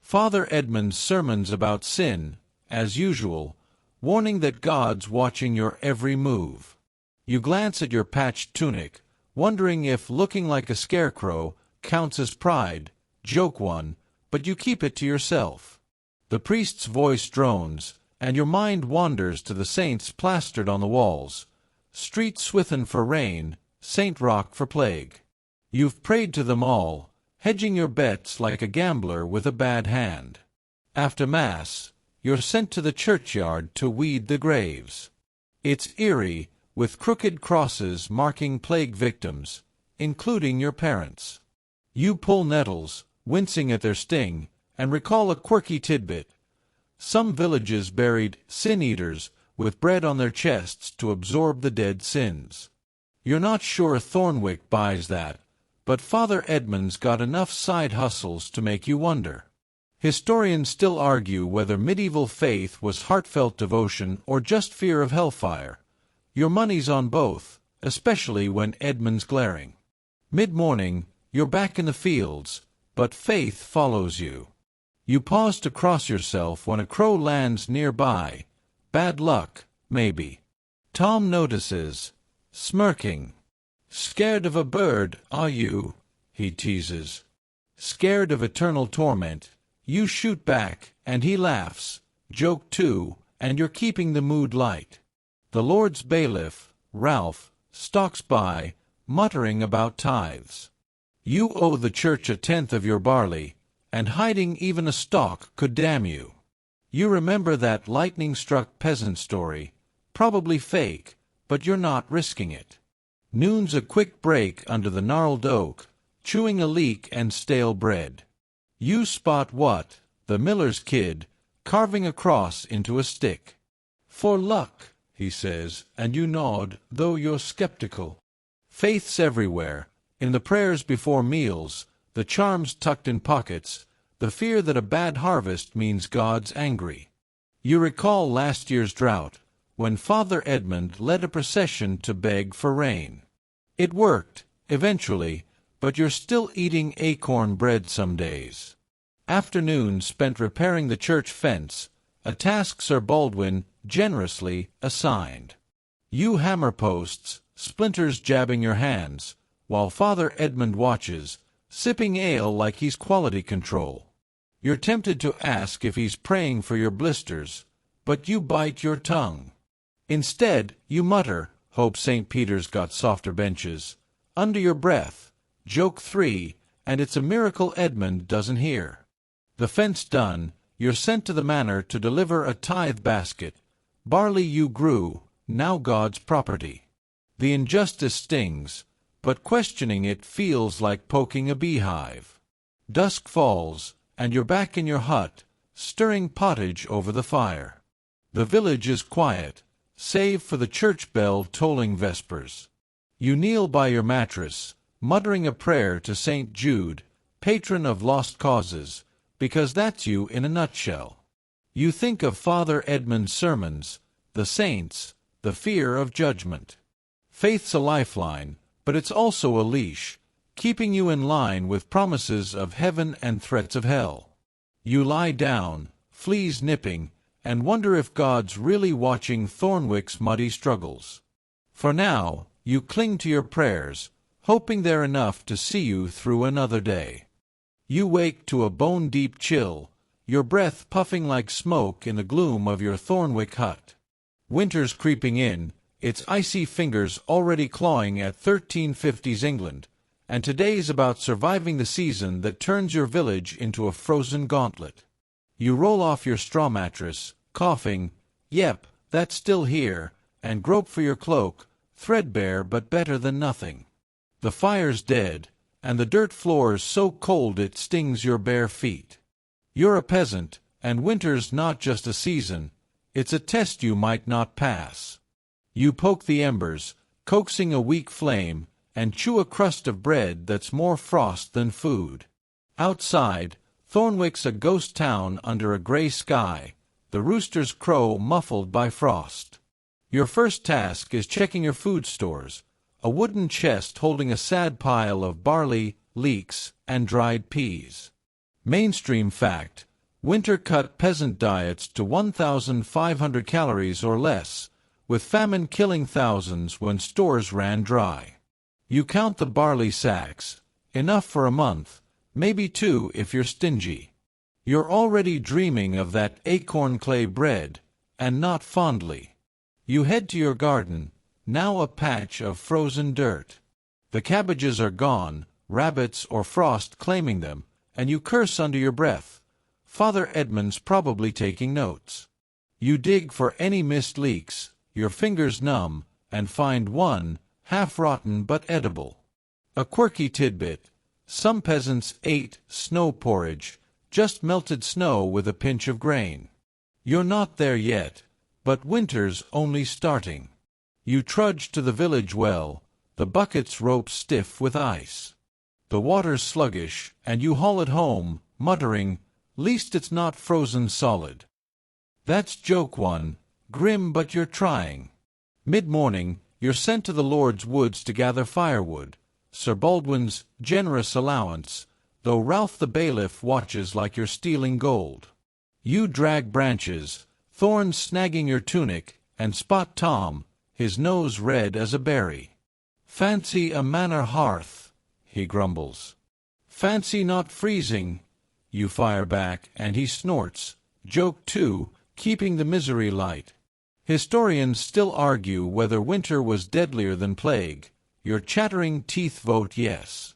Father Edmund's sermons about sin, as usual, warning that God's watching your every move. You glance at your patched tunic, wondering if looking like a scarecrow counts as pride. Joke one, but you keep it to yourself. The priest's voice drones, and your mind wanders to the saints plastered on the walls. Street Swithin for rain, Saint Roch for plague. You've prayed to them all, hedging your bets like a gambler with a bad hand. After Mass, you're sent to the churchyard to weed the graves. It's eerie, with crooked crosses marking plague victims, including your parents. You pull nettles, wincing at their sting, and recall a quirky tidbit. Some villages buried sin-eaters with bread on their chests to absorb the dead sins. You're not sure Thornwick buys that, but Father Edmund's got enough side hustles to make you wonder. Historians still argue whether medieval faith was heartfelt devotion or just fear of hellfire. Your money's on both, especially when Edmund's glaring. Mid-morning, you're back in the fields, but faith follows you. You pause to cross yourself when a crow lands nearby. Bad luck, maybe. Tom notices, smirking. "Scared of a bird, are you?" he teases. Scared of eternal torment, you shoot back, and he laughs. Joke two, and you're keeping the mood light. The Lord's bailiff, Ralph, stalks by, muttering about tithes. You owe the church 1/10 of your barley, and hiding even a stalk could damn you. You remember that lightning-struck peasant story, probably fake, but you're not risking it. Noon's a quick break under the gnarled oak, chewing a leek and stale bread. You spot what, the miller's kid, carving a cross into a stick. "For luck," he says, and you nod, though you're skeptical. Faith's everywhere, in the prayers before meals, the charms tucked in pockets, the fear that a bad harvest means God's angry. You recall last year's drought, when Father Edmund led a procession to beg for rain. It worked, eventually, but you're still eating acorn bread some days. Afternoons spent repairing the church fence, a task Sir Baldwin generously assigned. You hammer posts, splinters jabbing your hands, while Father Edmund watches, sipping ale like he's quality control. You're tempted to ask if he's praying for your blisters, but you bite your tongue. Instead, you mutter, "Hope St. Peter's got softer benches," under your breath. Joke three, and it's a miracle Edmund doesn't hear. The fence done, you're sent to the manor to deliver a tithe basket. Barley you grew, now God's property. The injustice stings, but questioning it feels like poking a beehive. Dusk falls, and you're back in your hut, stirring pottage over the fire. The village is quiet, save for the church bell tolling vespers. You kneel by your mattress, muttering a prayer to St. Jude, patron of lost causes, because that's you in a nutshell. You think of Father Edmund's sermons, the saints, the fear of judgment. Faith's a lifeline, but it's also a leash, keeping you in line with promises of heaven and threats of hell. You lie down, fleas nipping, and wonder if God's really watching Thornwick's muddy struggles. For now, you cling to your prayers, hoping they're enough to see you through another day. You wake to a bone-deep chill, your breath puffing like smoke in the gloom of your Thornwick hut. Winter's creeping in, its icy fingers already clawing at 1350s England, and today's about surviving the season that turns your village into a frozen gauntlet. You roll off your straw mattress, coughing, "Yep, that's still here," and grope for your cloak, threadbare but better than nothing. The fire's dead, and the dirt floor's so cold it stings your bare feet. You're a peasant, and winter's not just a season, it's a test you might not pass. You poke the embers, coaxing a weak flame, and chew a crust of bread that's more frost than food. Outside, Thornwick's a ghost town under a gray sky, the roosters crow muffled by frost. Your first task is checking your food stores, a wooden chest holding a sad pile of barley, leeks, and dried peas. Mainstream fact, Winter-cut peasant diets to 1,500 calories or less, with famine killing thousands when stores ran dry. You count the barley sacks, enough for a month, maybe two if you're stingy. You're already dreaming of that acorn clay bread, and not fondly. You head to your garden, now a patch of frozen dirt. The cabbages are gone, rabbits or frost claiming them, and you curse under your breath. Father Edmund's probably taking notes. You dig for any missed leaks, your fingers numb, and find one, half-rotten but edible. A quirky tidbit: some peasants ate snow porridge, just melted snow with a pinch of grain. You're not there yet, but winter's only starting. You trudge to the village well, the bucket's rope stiff with ice. The water's sluggish, and you haul it home, muttering, "Least it's not frozen solid." That's joke one, grim but you're trying. Mid-morning, you're sent to the Lord's woods to gather firewood, Sir Baldwin's generous allowance, though Ralph the bailiff watches like you're stealing gold. You drag branches, thorns snagging your tunic, and spot Tom, his nose red as a berry. "Fancy a manor hearth," he grumbles. "Fancy not freezing," you fire back, and he snorts, joke two, keeping the misery light. Historians still argue whether winter was deadlier than plague. Your chattering teeth vote yes.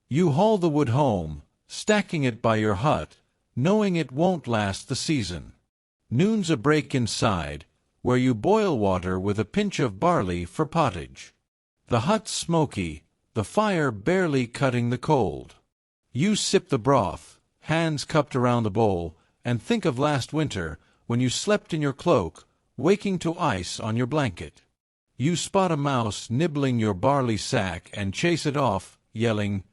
You haul the wood home, stacking it by your hut, knowing it won't last the season. Noon's a break inside, where you boil water with a pinch of barley for pottage. The hut's smoky, the fire barely cutting the cold. You sip the broth, hands cupped around the bowl, and think of last winter, when you slept in your cloak, waking to ice on your blanket. You spot a mouse nibbling your barley sack and chase it off, yelling,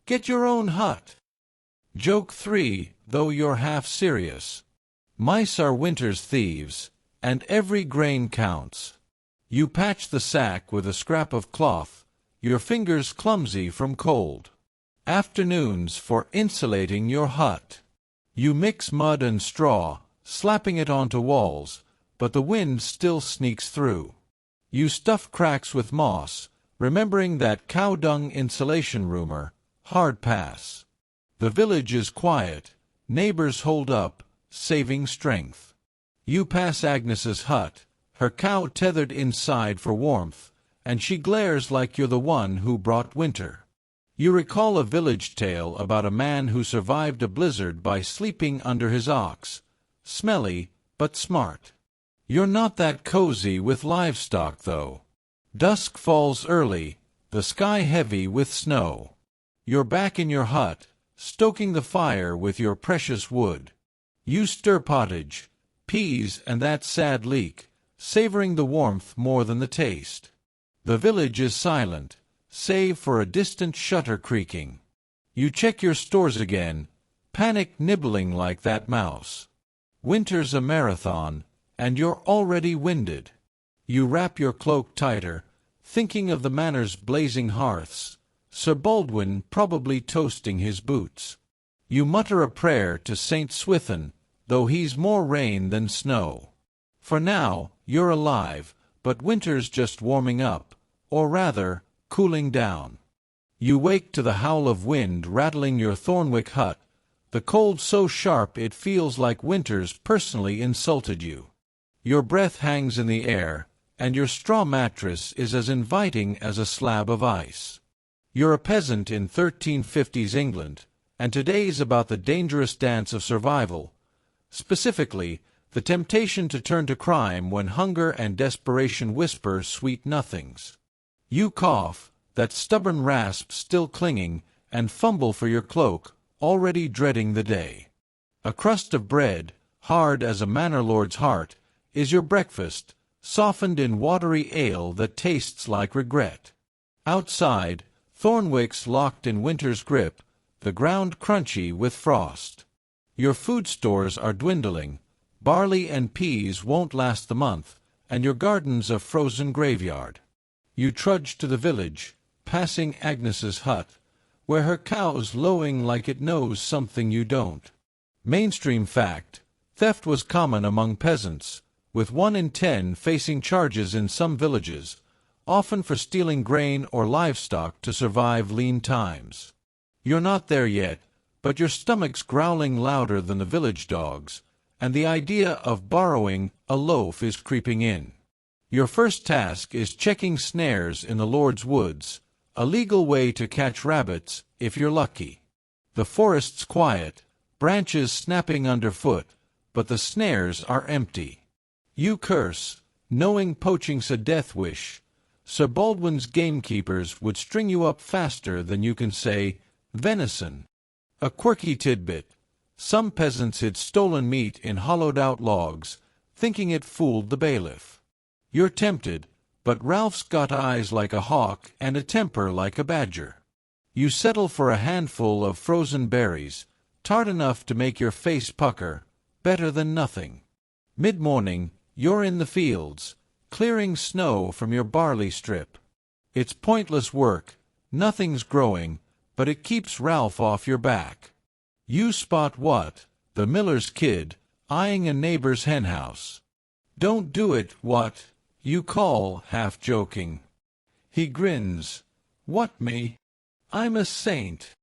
"Get your own hut!" Joke three, though you're half serious. Mice are winter's thieves, and every grain counts. You patch the sack with a scrap of cloth, your fingers clumsy from cold. Afternoons for insulating your hut. You mix mud and straw, slapping it onto walls, but the wind still sneaks through. You stuff cracks with moss, remembering that cow dung insulation rumor, hard pass. The village is quiet, neighbors hold up, saving strength. You pass Agnes's hut, her cow tethered inside for warmth, and she glares like you're the one who brought winter. You recall a village tale about a man who survived a blizzard by sleeping under his ox, smelly but smart. You're not that cozy with livestock, though. Dusk falls early, the sky heavy with snow. You're back in your hut, stoking the fire with your precious wood. You stir pottage, peas and that sad leek, savoring the warmth more than the taste. The village is silent, save for a distant shutter creaking. You check your stores again, panic nibbling like that mouse. Winter's a marathon, and you're already winded. You wrap your cloak tighter, thinking of the manor's blazing hearths, Sir Baldwin probably toasting his boots. You mutter a prayer to Saint Swithin, though he's more rain than snow. For now, you're alive, but winter's just warming up, or rather, cooling down. You wake to the howl of wind rattling your Thornwick hut, the cold so sharp it feels like winter's personally insulted you. Your breath hangs in the air, and your straw mattress is as inviting as a slab of ice. You're a peasant in 1350s England, and today's about the dangerous dance of survival, specifically, the temptation to turn to crime when hunger and desperation whisper sweet nothings. You cough, that stubborn rasp still clinging, and fumble for your cloak, already dreading the day. A crust of bread, hard as a manor lord's heart, is your breakfast, softened in watery ale that tastes like regret. Outside, Thornwick's locked in winter's grip, the ground crunchy with frost. Your food stores are dwindling, barley and peas won't last the month, and your garden's a frozen graveyard. You trudge to the village, passing Agnes's hut, where her cow's lowing like it knows something you don't. Mainstream fact: theft was common among peasants, with 1 in 10 facing charges in some villages, often for stealing grain or livestock to survive lean times. You're not there yet, but your stomach's growling louder than the village dogs, and the idea of borrowing a loaf is creeping in. Your first task is checking snares in the Lord's woods, a legal way to catch rabbits if you're lucky. The forest's quiet, branches snapping underfoot, but the snares are empty. You curse, knowing poaching's a death wish. Sir Baldwin's gamekeepers would string you up faster than you can say, venison. A quirky tidbit: some peasants hid stolen meat in hollowed-out logs, thinking it fooled the bailiff. You're tempted, but Ralph's got eyes like a hawk and a temper like a badger. You settle for a handful of frozen berries, tart enough to make your face pucker, better than nothing. Mid-morning, you're in the fields, clearing snow from your barley strip. It's pointless work, nothing's growing, but it keeps Ralph off your back. You spot what? The miller's kid, eyeing a neighbor's henhouse. Don't do it, what? You call, half joking. He grins. What, me? I'm a saint.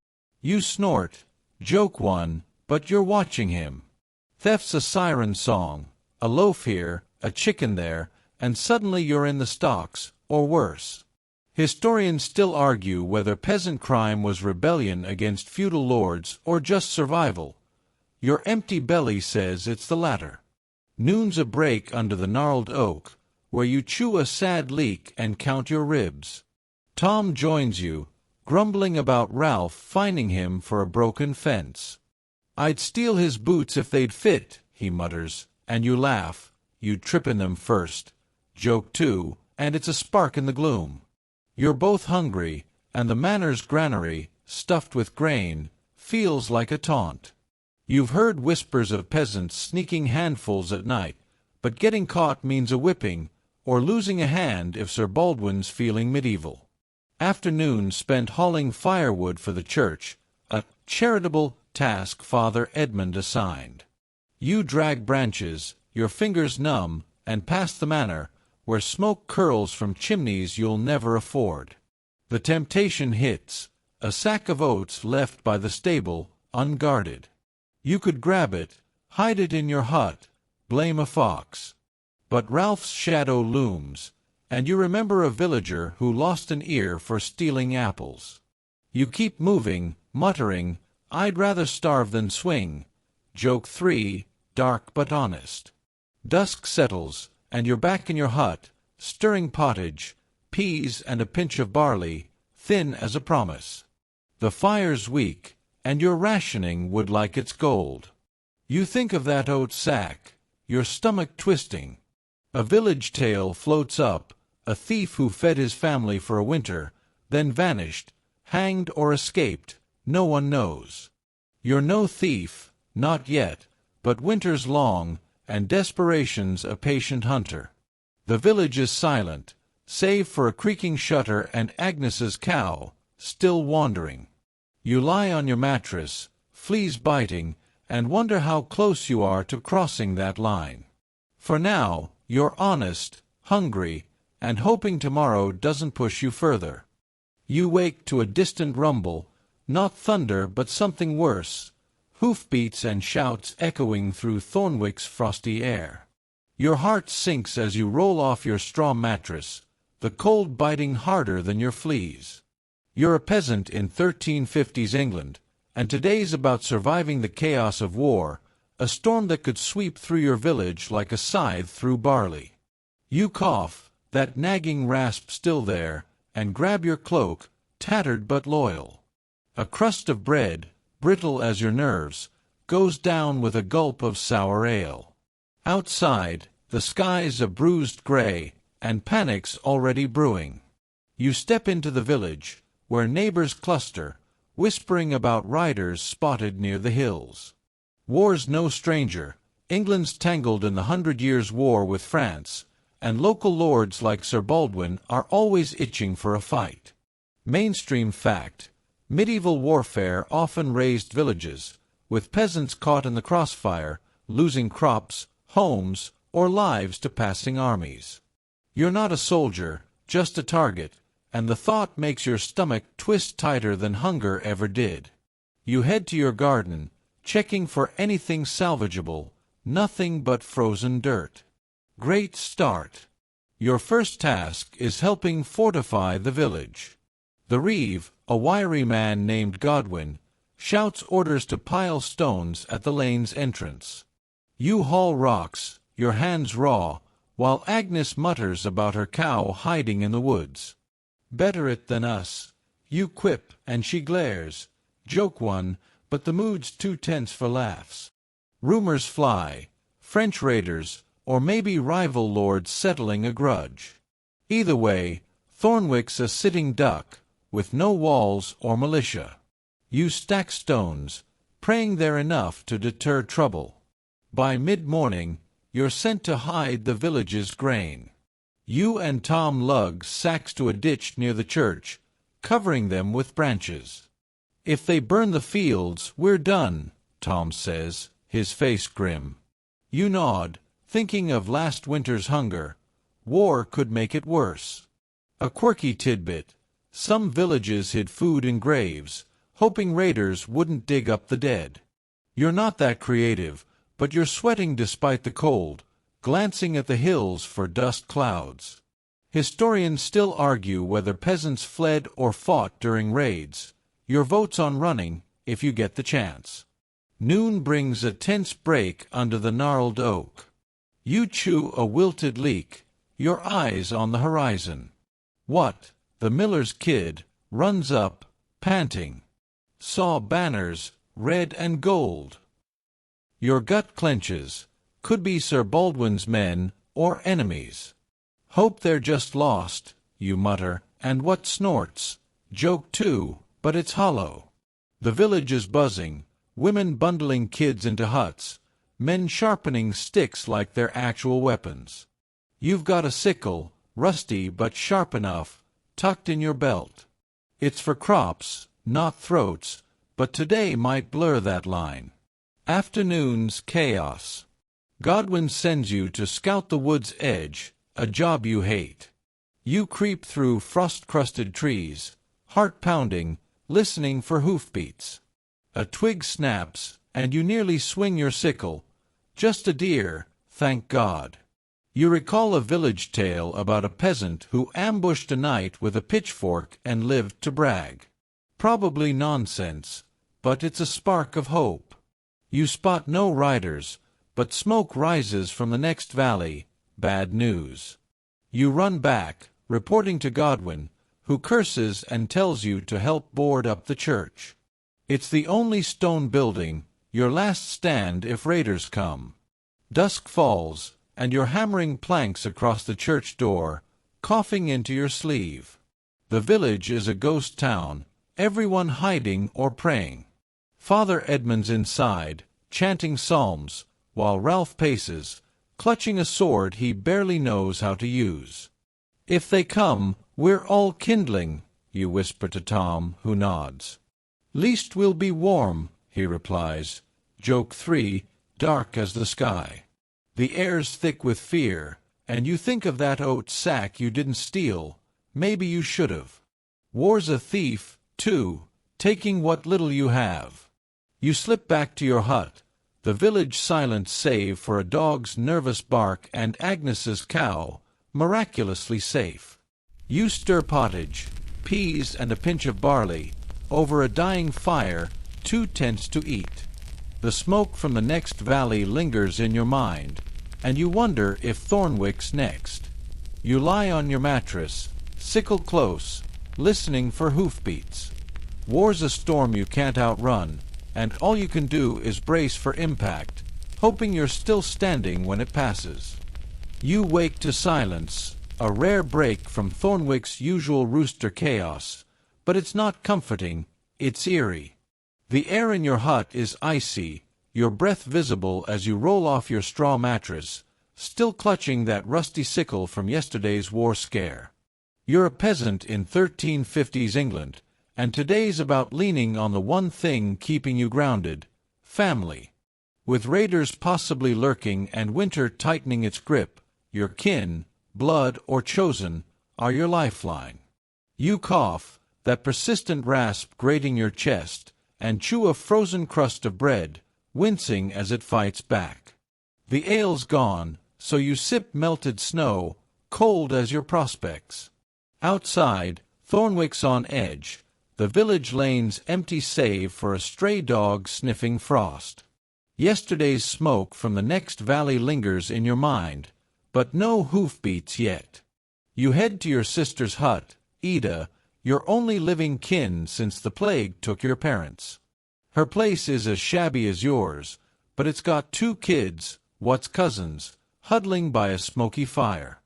You snort. Joke one, but you're watching him. Theft's a siren song, a loaf here, a chicken there, and suddenly you're in the stocks, or worse. Historians still argue whether peasant crime was rebellion against feudal lords or just survival. Your empty belly says it's the latter. Noon's a break under the gnarled oak, where you chew a sad leek and count your ribs. Tom joins you, grumbling about Ralph finding him for a broken fence. I'd steal his boots if they'd fit, he mutters, and you laugh. You'd trip in them first. Joke two, and it's a spark in the gloom. You're both hungry, and the manor's granary, stuffed with grain, feels like a taunt. You've heard whispers of peasants sneaking handfuls at night, but getting caught means a whipping, or losing a hand if Sir Baldwin's feeling medieval. Afternoon spent hauling firewood for the church, a charitable task Father Edmund assigned. You drag branches, your fingers numb, and past the manor, where smoke curls from chimneys you'll never afford. The temptation hits, a sack of oats left by the stable, unguarded. You could grab it, hide it in your hut, blame a fox. But Ralph's shadow looms, and you remember a villager who lost an ear for stealing apples. You keep moving, muttering, I'd rather starve than swing. Joke three, dark but honest. Dusk settles, and you're back in your hut, stirring pottage, peas and a pinch of barley, thin as a promise. The fire's weak, and your rationing would like its gold. You think of that oat sack, your stomach twisting. A village tale floats up, a thief who fed his family for a winter, then vanished, hanged or escaped, no one knows. You're no thief, not yet, but winter's long, and desperation's a patient hunter. The village is silent, save for a creaking shutter and Agnes's cow, still wandering. You lie on your mattress, fleas biting, and wonder how close you are to crossing that line. For now, you're honest, hungry, and hoping tomorrow doesn't push you further. You wake to a distant rumble, not thunder but something worse, hoofbeats and shouts echoing through Thornwick's frosty air. Your heart sinks as you roll off your straw mattress, the cold biting harder than your fleas. You're a peasant in 1350s England, and today's about surviving the chaos of war, a storm that could sweep through your village like a scythe through barley. You cough, that nagging rasp still there, and grab your cloak, tattered but loyal. A crust of bread, brittle as your nerves, goes down with a gulp of sour ale. Outside, the sky's a bruised gray, and panic's already brewing. You step into the village, where neighbors cluster, whispering about riders spotted near the hills. War's no stranger. England's tangled in the 100 Years' War with France, and local lords like Sir Baldwin are always itching for a fight. Mainstream fact: medieval warfare often razed villages, with peasants caught in the crossfire, losing crops, homes, or lives to passing armies. You're not a soldier, just a target, and the thought makes your stomach twist tighter than hunger ever did. You head to your garden, checking for anything salvageable, nothing but frozen dirt. Great start. Your first task is helping fortify the village. The reeve, a wiry man named Godwin, shouts orders to pile stones at the lane's entrance. You haul rocks, your hands raw, while Agnes mutters about her cow hiding in the woods. "Better it than us," you quip, and she glares. Joke one, but the mood's too tense for laughs. Rumors fly, French raiders, or maybe rival lords settling a grudge. Either way, Thornwick's a sitting duck, with no walls or militia. You stack stones, praying they're enough to deter trouble. By mid-morning, you're sent to hide the village's grain. You and Tom lug sacks to a ditch near the church, covering them with branches. "If they burn the fields, we're done," Tom says, his face grim. You nod, thinking of last winter's hunger. War could make it worse. A quirky tidbit: some villages hid food in graves, hoping raiders wouldn't dig up the dead. You're not that creative, but you're sweating despite the cold, glancing at the hills for dust clouds. Historians still argue whether peasants fled or fought during raids. Your vote's on running, if you get the chance. Noon brings a tense break under the gnarled oak. You chew a wilted leek, your eyes on the horizon. What? The miller's kid runs up, panting. Saw banners, red and gold. Your gut clenches. Could be Sir Baldwin's men, or enemies. Hope they're just lost, you mutter, and what snorts? Joke too, but it's hollow. The village is buzzing, women bundling kids into huts, men sharpening sticks like they're actual weapons. You've got a sickle, rusty but sharp enough, tucked in your belt. It's for crops, not throats, but today might blur that line. Afternoon's chaos. Godwin sends you to scout the wood's edge, a job you hate. You creep through frost-crusted trees, heart pounding, listening for hoofbeats. A twig snaps, and you nearly swing your sickle. Just a deer, thank God. You recall a village tale about a peasant who ambushed a knight with a pitchfork and lived to brag. Probably nonsense, but it's a spark of hope. You spot no riders, but smoke rises from the next valley. Bad news. You run back, reporting to Godwin, who curses and tells you to help board up the church. It's the only stone building, your last stand if raiders come. Dusk falls, and you're hammering planks across the church door, coughing into your sleeve. The village is a ghost town, everyone hiding or praying. Father Edmund's inside, chanting psalms, while Ralph paces, clutching a sword he barely knows how to use. "If they come, we're all kindling," you whisper to Tom, who nods. "Least we'll be warm," he replies. Joke 3, dark as the sky. The air's thick with fear, and you think of that oat sack you didn't steal. Maybe you should've. War's a thief, too, taking what little you have. You slip back to your hut, the village silent save for a dog's nervous bark and Agnes's cow, miraculously safe. You stir pottage, peas and a pinch of barley, over a dying fire, too tense to eat. The smoke from the next valley lingers in your mind, and you wonder if Thornwick's next. You lie on your mattress, sickle close, listening for hoofbeats. War's a storm you can't outrun, and all you can do is brace for impact, hoping you're still standing when it passes. You wake to silence, a rare break from Thornwick's usual rooster chaos, but it's not comforting, it's eerie. The air in your hut is icy, your breath visible as you roll off your straw mattress, still clutching that rusty sickle from yesterday's war scare. You're a peasant in 1350s England, and today's about leaning on the one thing keeping you grounded, family. With raiders possibly lurking and winter tightening its grip, your kin, blood or chosen, are your lifeline. You cough, that persistent rasp grating your chest, and chew a frozen crust of bread, wincing as it fights back. The ale's gone, so you sip melted snow, cold as your prospects. Outside, Thornwick's on edge, the village lanes empty save for a stray dog sniffing frost. Yesterday's smoke from the next valley lingers in your mind, but no hoofbeats yet. You head to your sister's hut, Ida, your only living kin since the plague took your parents. Her place is as shabby as yours, but it's got 2 kids, what's cousins, huddling by a smoky fire.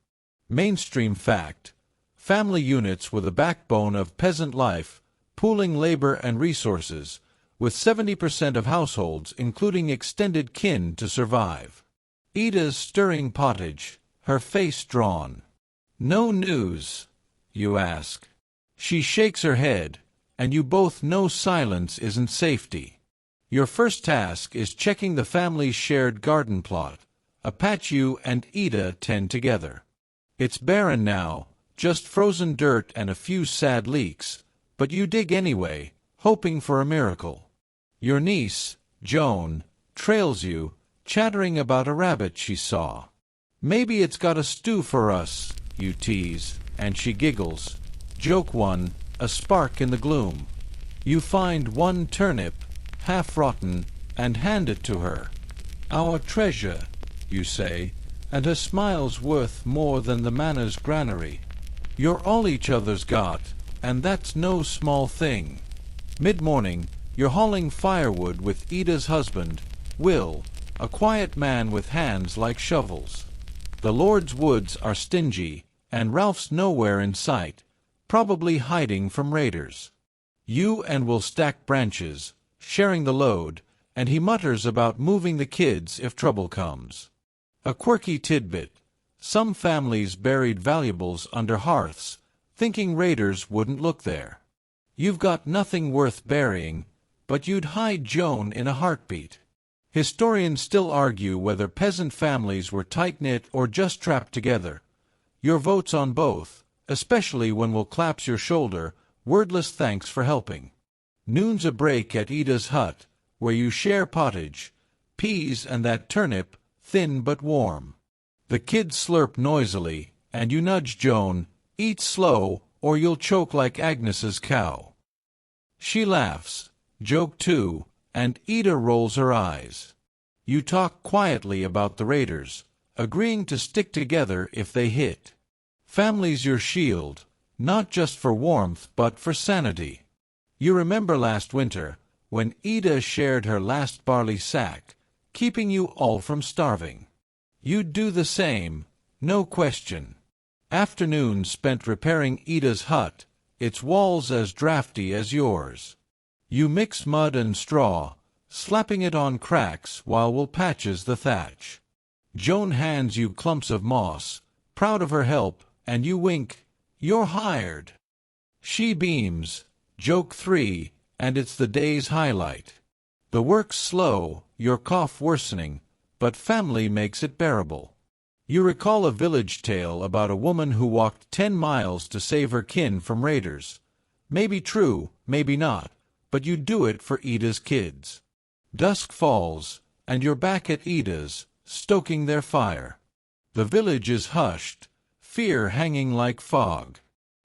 Mainstream fact: family units were the backbone of peasant life, pooling labor and resources, with 70% of households including extended kin to survive. Ida's stirring pottage, her face drawn. "No news?" you ask. She shakes her head, and you both know silence isn't safety. Your first task is checking the family's shared garden plot, a patch you and Ida tend together. It's barren now, just frozen dirt and a few sad leaks, but you dig anyway, hoping for a miracle. Your niece, Joan, trails you, chattering about a rabbit she saw. "Maybe it's got a stew for us," you tease, and she giggles. Joke 1, a spark in the gloom. You find 1 turnip, half rotten, and hand it to her. "Our treasure," you say, and her smile's worth more than the manor's granary. You're all each other's got, and that's no small thing. Mid-morning, you're hauling firewood with Ida's husband, Will, a quiet man with hands like shovels. The Lord's woods are stingy, and Ralph's nowhere in sight, probably hiding from raiders. You and Will stack branches, sharing the load, and he mutters about moving the kids if trouble comes. A quirky tidbit: some families buried valuables under hearths, thinking raiders wouldn't look there. You've got nothing worth burying, but you'd hide Joan in a heartbeat. Historians still argue whether peasant families were tight-knit or just trapped together. Your vote's on both, especially when Will claps your shoulder, wordless thanks for helping. Noon's a break at Ida's hut, where you share pottage, peas and that turnip, thin but warm. The kids slurp noisily, and you nudge Joan, "Eat slow, or you'll choke like Agnes's cow." She laughs, joke 2, and Ida rolls her eyes. You talk quietly about the raiders, agreeing to stick together if they hit. Family's your shield, not just for warmth but for sanity. You remember last winter, when Ida shared her last barley sack, keeping you all from starving. You'd do the same, no question. Afternoons spent repairing Ida's hut, its walls as drafty as yours. You mix mud and straw, slapping it on cracks while Will patches the thatch. Joan hands you clumps of moss, proud of her help, and you wink, "You're hired." She beams, joke 3, and it's the day's highlight. The work's slow, your cough worsening, but family makes it bearable. You recall a village tale about a woman who walked 10 miles to save her kin from raiders. Maybe true, maybe not, but you do it for Ida's kids. Dusk falls, and you're back at Ida's, stoking their fire. The village is hushed, fear hanging like fog.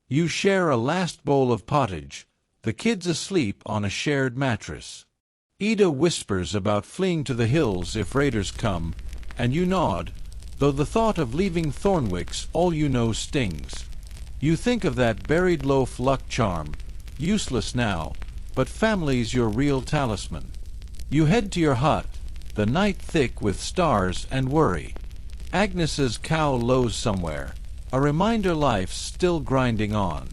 You share a last bowl of pottage, the kids asleep on a shared mattress. Ida whispers about fleeing to the hills if raiders come, and you nod, though the thought of leaving Thornwick's all you know stings. You think of that buried loaf luck charm, useless now, but family's your real talisman. You head to your hut, the night thick with stars and worry. Agnes's cow lows somewhere, a reminder life's still grinding on.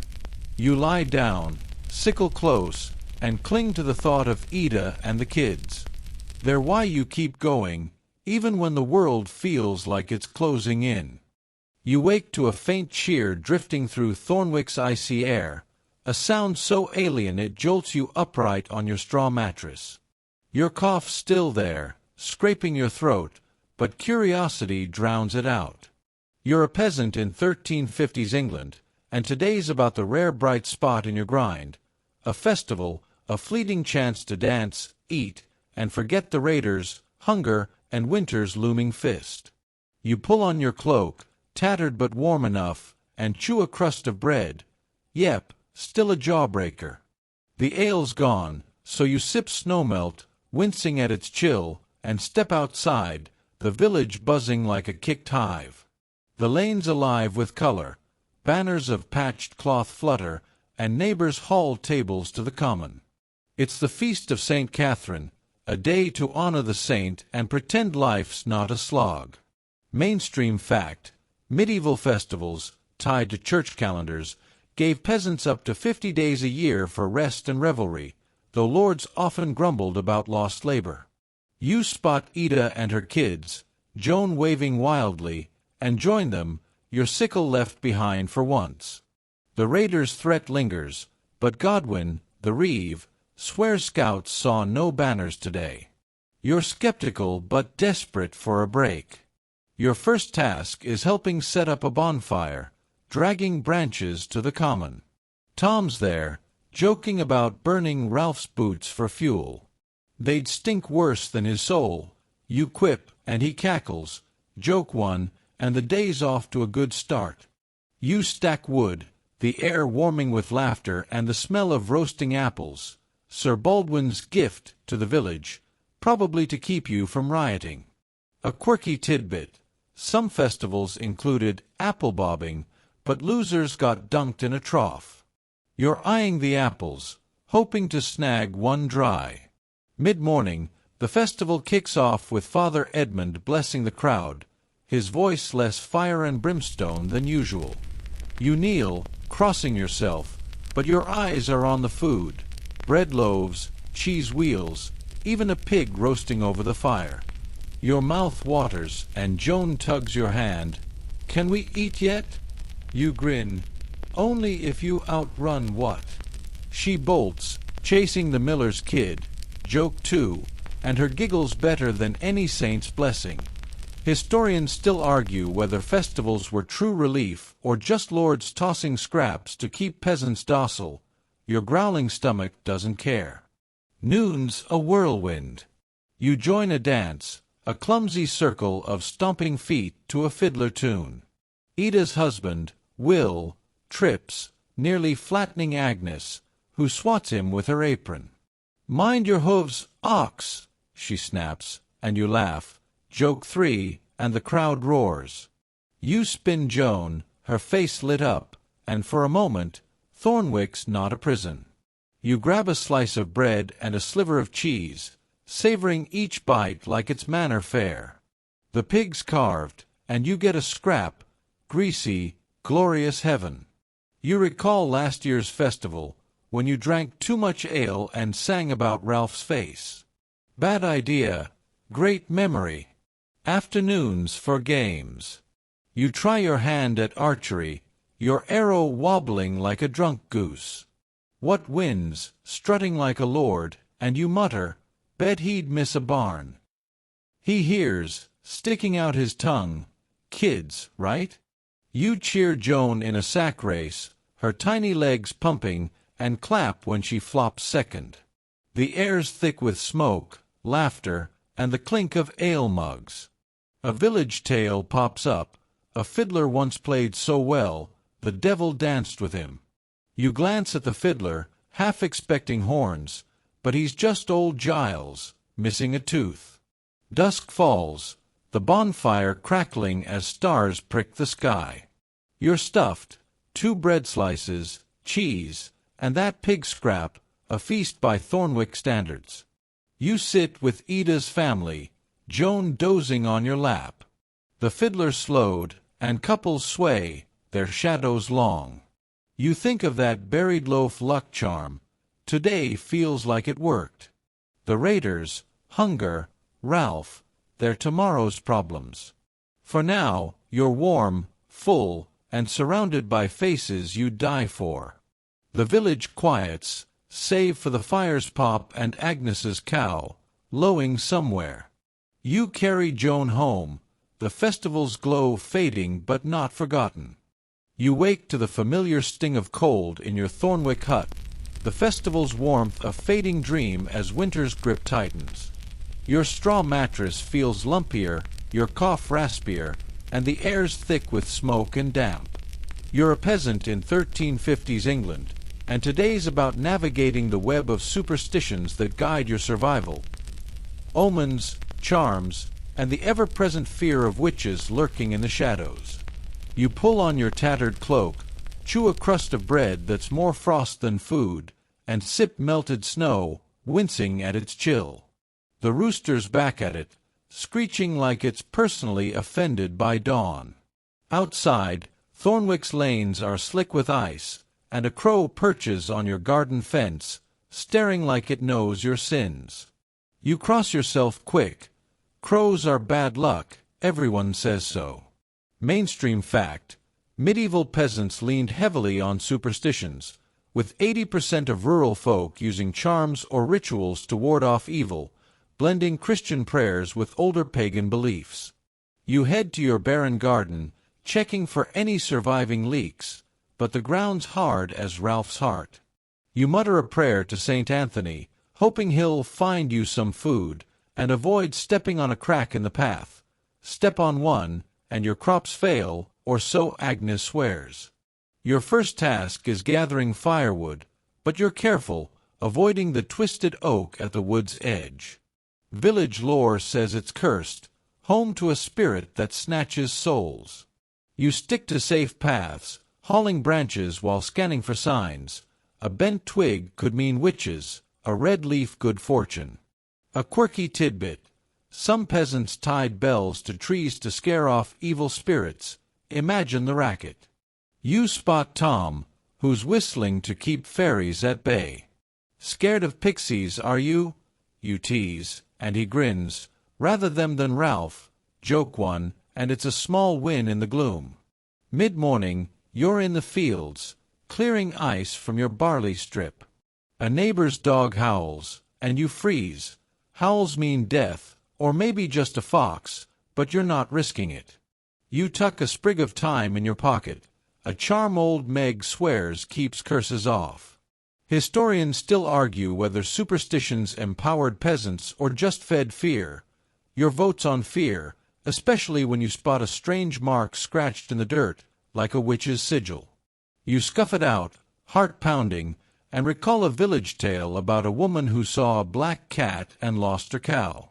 You lie down, sickle close, and cling to the thought of Ida and the kids. They're why you keep going, even when the world feels like it's closing in. You wake to a faint cheer drifting through Thornwick's icy air, a sound so alien it jolts you upright on your straw mattress. Your cough's still there, scraping your throat, but curiosity drowns it out. You're a peasant in 1350s England, and today's about the rare bright spot in your grind, a festival, a fleeting chance to dance, eat, and forget the raiders, hunger, and winter's looming fist. You pull on your cloak, tattered but warm enough, and chew a crust of bread. Yep, still a jawbreaker. The ale's gone, so you sip snowmelt, wincing at its chill, and step outside, the village buzzing like a kicked hive. The lanes alive with color, banners of patched cloth flutter, and neighbors haul tables to the common. It's the feast of St. Catherine, a day to honor the saint and pretend life's not a slog. Mainstream fact: medieval festivals, tied to church calendars, gave peasants up to 50 days a year for rest and revelry, though lords often grumbled about lost labor. You spot Ida and her kids, Joan waving wildly, and join them, your sickle left behind for once. The raiders' threat lingers, but Godwin, the reeve, swears scouts saw no banners today. You're skeptical but desperate for a break. Your first task is helping set up a bonfire, dragging branches to the common. Tom's there, joking about burning Ralph's boots for fuel. They'd stink worse than his soul. You quip, and he cackles, joke one, and the day's off to a good start. You stack wood, the air warming with laughter and the smell of roasting apples, Sir Baldwin's gift to the village, probably to keep you from rioting. A quirky tidbit: some festivals included apple bobbing, but losers got dunked in a trough. You're eyeing the apples, hoping to snag one dry. Mid-morning, the festival kicks off with Father Edmund blessing the crowd, his voice less fire and brimstone than usual. You kneel, crossing yourself, but your eyes are on the food: bread loaves, cheese wheels, even a pig roasting over the fire. Your mouth waters, and Joan tugs your hand. "Can we eat yet?" You grin. "Only if you outrun what?" She bolts, chasing the miller's kid, joke too, and her giggles better than any saint's blessing. Historians still argue whether festivals were true relief or just lords tossing scraps to keep peasants docile. Your growling stomach doesn't care. Noon's a whirlwind. You join a dance, a clumsy circle of stomping feet to a fiddler tune. Ida's husband, Will, trips, nearly flattening Agnes, who swats him with her apron. "Mind your hooves, ox!" she snaps, and you laugh. Joke 3, and the crowd roars. You spin Joan, her face lit up, and for a moment, Thornwick's not a prison. You grab a slice of bread and a sliver of cheese, savoring each bite like it's manor fare. The pig's carved, and you get a scrap, greasy, glorious heaven. You recall last year's festival, when you drank too much ale and sang about Ralph's face. Bad idea, great memory. Afternoons for games. You try your hand at archery, your arrow wobbling like a drunk goose. What wins, strutting like a lord, and you mutter, "Bet he'd miss a barn." He hears, sticking out his tongue, "Kids, right?" You cheer Joan in a sack race, her tiny legs pumping, and clap when she flops second. The air's thick with smoke, laughter, and the clink of ale mugs. A village tale pops up. A fiddler once played so well, the devil danced with him. You glance at the fiddler, half expecting horns, but he's just old Giles, missing a tooth. Dusk falls, the bonfire crackling as stars prick the sky. You're stuffed, 2 bread slices, cheese, and that pig scrap, a feast by Thornwick standards. You sit with Ida's family, Joan dozing on your lap. The fiddler slowed, and couples sway, their shadows long. You think of that buried loaf luck charm. Today feels like it worked. The raiders, hunger, Ralph, they're tomorrow's problems. For now, you're warm, full, and surrounded by faces you'd die for. The village quiets, save for the fire's pop and Agnes's cow, lowing somewhere. You carry Joan home, the festival's glow fading but not forgotten. You wake to the familiar sting of cold in your Thornwick hut, the festival's warmth a fading dream as winter's grip tightens. Your straw mattress feels lumpier, your cough raspier, and the air's thick with smoke and damp. You're a peasant in 1350s England, and today's about navigating the web of superstitions that guide your survival. Omens, charms, and the ever-present fear of witches lurking in the shadows. You pull on your tattered cloak, chew a crust of bread that's more frost than food, and sip melted snow, wincing at its chill. The rooster's back at it, screeching like it's personally offended by dawn. Outside, Thornwick's lanes are slick with ice, and a crow perches on your garden fence, staring like it knows your sins. You cross yourself quick. Crows are bad luck, everyone says so. Mainstream fact: medieval peasants leaned heavily on superstitions, with 80% of rural folk using charms or rituals to ward off evil, blending Christian prayers with older pagan beliefs. You head to your barren garden, checking for any surviving leaks, but the ground's hard as Ralph's heart. You mutter a prayer to St. Anthony, hoping he'll find you some food, and avoid stepping on a crack in the path. Step on one, and your crops fail, or so Agnes swears. Your first task is gathering firewood, but you're careful, avoiding the twisted oak at the wood's edge. Village lore says it's cursed, home to a spirit that snatches souls. You stick to safe paths, hauling branches while scanning for signs. A bent twig could mean witches, a red leaf good fortune. A quirky tidbit: some peasants tied bells to trees to scare off evil spirits. Imagine the racket. You spot Tom, who's whistling to keep fairies at bay. Scared of pixies, are you? You tease, and he grins. Rather them than Ralph. Joke one, and it's a small win in the gloom. Mid-morning, you're in the fields, clearing ice from your barley strip. A neighbor's dog howls, and you freeze. Howls mean death, or maybe just a fox, but you're not risking it. You tuck a sprig of thyme in your pocket, a charm old Meg swears keeps curses off. Historians still argue whether superstitions empowered peasants or just fed fear. Your vote's on fear, especially when you spot a strange mark scratched in the dirt, like a witch's sigil. You scuff it out, heart pounding, and recall a village tale about a woman who saw a black cat and lost her cow.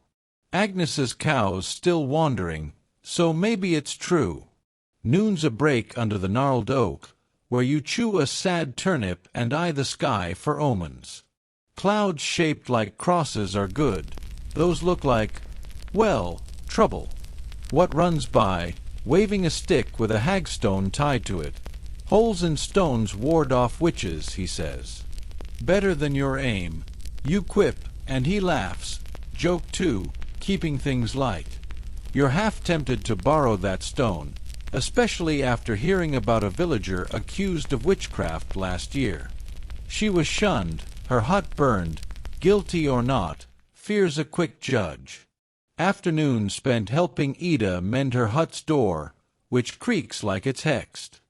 Agnes's cow's still wandering, so maybe it's true. Noon's a break under the gnarled oak, where you chew a sad turnip and eye the sky for omens. Clouds shaped like crosses are good. Those look like, well, trouble. What runs by, waving a stick with a hagstone tied to it? Holes in stones ward off witches, he says. Better than your aim. You quip, and he laughs. Joke too, keeping things light. You're half tempted to borrow that stone, especially after hearing about a villager accused of witchcraft last year. She was shunned, her hut burned, guilty or not, fears a quick judge. Afternoon spent helping Ida mend her hut's door, which creaks like it's hexed.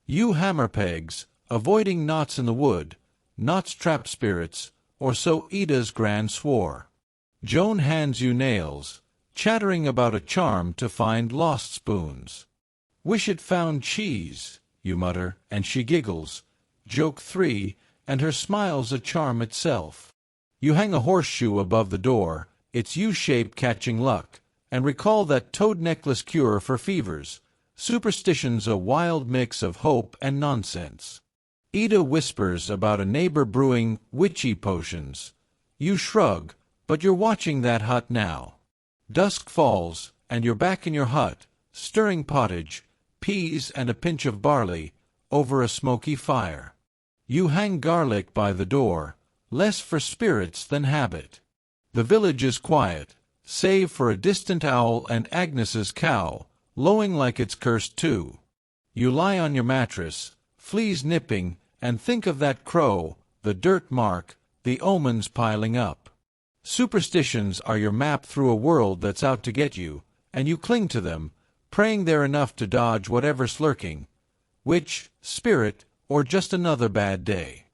You hammer pegs, avoiding knots in the wood. Knots trap spirits, or so Ida's gran swore. Joan hands you nails, chattering about a charm to find lost spoons. Wish it found cheese, you mutter, and she giggles. Joke 3, and her smile's a charm itself. You hang a horseshoe above the door, its U-shape catching luck, and recall that toad necklace cure for fevers. Superstition's a wild mix of hope and nonsense. Ida whispers about a neighbor brewing witchy potions. You shrug, but you're watching that hut now. Dusk falls, and you're back in your hut, stirring pottage, peas and a pinch of barley, over a smoky fire. You hang garlic by the door, less for spirits than habit. The village is quiet, save for a distant owl and Agnes's cow, lowing like it's cursed too. You lie on your mattress, fleas nipping, and think of that crow, the dirt mark, the omens piling up. Superstitions are your map through a world that's out to get you, and you cling to them, praying they're enough to dodge whatever's lurking. Witch, spirit, or just another bad day.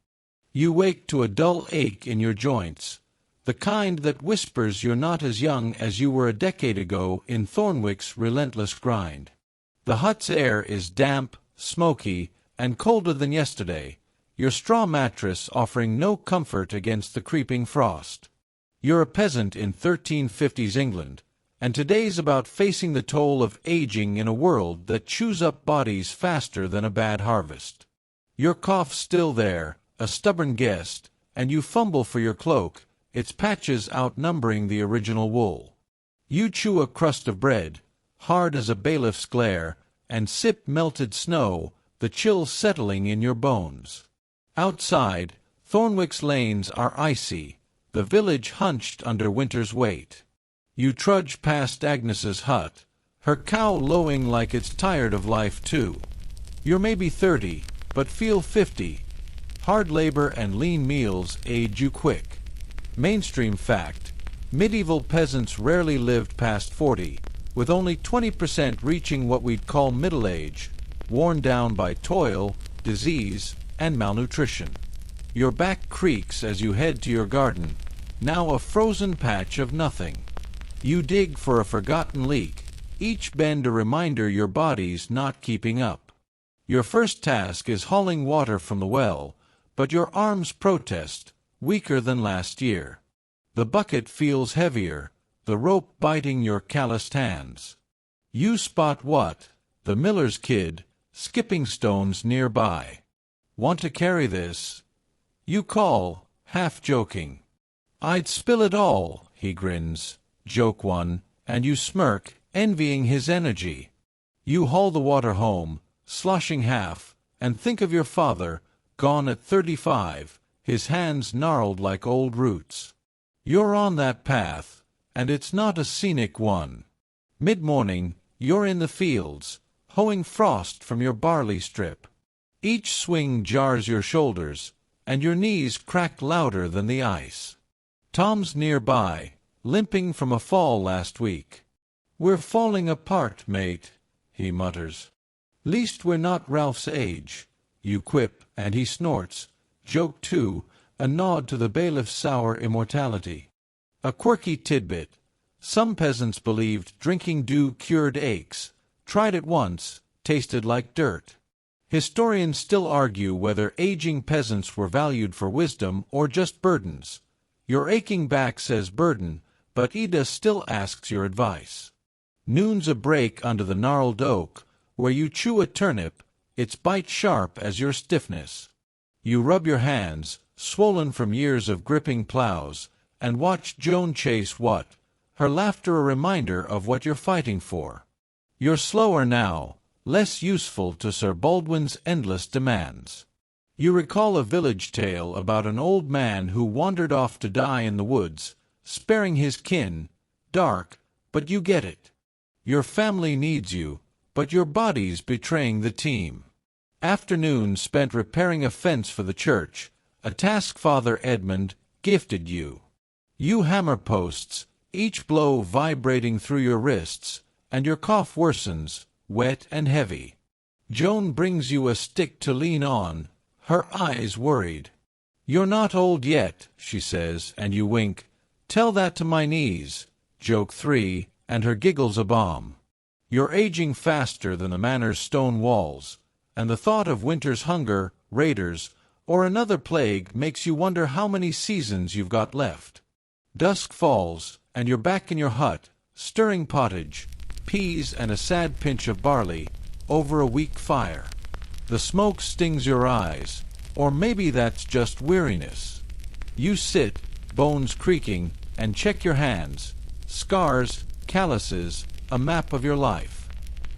You wake to a dull ache in your joints, the kind that whispers you're not as young as you were a decade ago in Thornwick's relentless grind. The hut's air is damp, smoky, and colder than yesterday, your straw mattress offering no comfort against the creeping frost. You're a peasant in 1350s England, and today's about facing the toll of aging in a world that chews up bodies faster than a bad harvest. Your cough's still there, a stubborn guest, and you fumble for your cloak, its patches outnumbering the original wool. You chew a crust of bread, hard as a bailiff's glare, and sip melted snow, the chill settling in your bones. Outside, Thornwick's lanes are icy, the village hunched under winter's weight. You trudge past Agnes's hut, her cow lowing like it's tired of life too. You're maybe 30, but feel 50. Hard labor and lean meals age you quick. Mainstream fact: medieval peasants rarely lived past 40, with only 20% reaching what we'd call middle age, worn down by toil, disease, and malnutrition. Your back creaks as you head to your garden, now a frozen patch of nothing. You dig for a forgotten leak, each bend a reminder your body's not keeping up. Your first task is hauling water from the well, but your arms protest, weaker than last year. The bucket feels heavier, the rope biting your calloused hands. You spot what? The miller's kid, skipping stones nearby. Want to carry this? You call, half joking. I'd spill it all, he grins, joke one, and you smirk, envying his energy. You haul the water home, sloshing half, and think of your father, gone at 35, his hands gnarled like old roots. You're on that path, and it's not a scenic one. Mid-morning, you're in the fields, hoeing frost from your barley strip. Each swing jars your shoulders, and your knees crack louder than the ice. Tom's nearby, limping from a fall last week. We're falling apart, mate, he mutters. Least we're not Ralph's age, you quip, and he snorts, joke too, a nod to the bailiff's sour immortality. A quirky tidbit: some peasants believed drinking dew cured aches, tried it once, tasted like dirt. Historians still argue whether aging peasants were valued for wisdom or just burdens. Your aching back says burden, but Ida still asks your advice. Noon's a break under the gnarled oak, where you chew a turnip, its bite sharp as your stiffness. You rub your hands, swollen from years of gripping plows, and watch Joan chase what? Her laughter a reminder of what you're fighting for. You're slower now, less useful to Sir Baldwin's endless demands. You recall a village tale about an old man who wandered off to die in the woods, sparing his kin, dark, but you get it. Your family needs you, but your body's betraying the team. Afternoon spent repairing a fence for the church, a task Father Edmund gifted you. You hammer posts, each blow vibrating through your wrists, and your cough worsens, wet and heavy. Joan brings you a stick to lean on, her eyes worried. You're not old yet, she says, and you wink. Tell that to my knees, joke 3, and her giggles a bomb. You're aging faster than the manor's stone walls, and the thought of winter's hunger, raiders, or another plague makes you wonder how many seasons you've got left. Dusk falls, and you're back in your hut, stirring pottage, peas and a sad pinch of barley, over a weak fire. The smoke stings your eyes, or maybe that's just weariness. You sit, bones creaking, and check your hands, scars, calluses, a map of your life.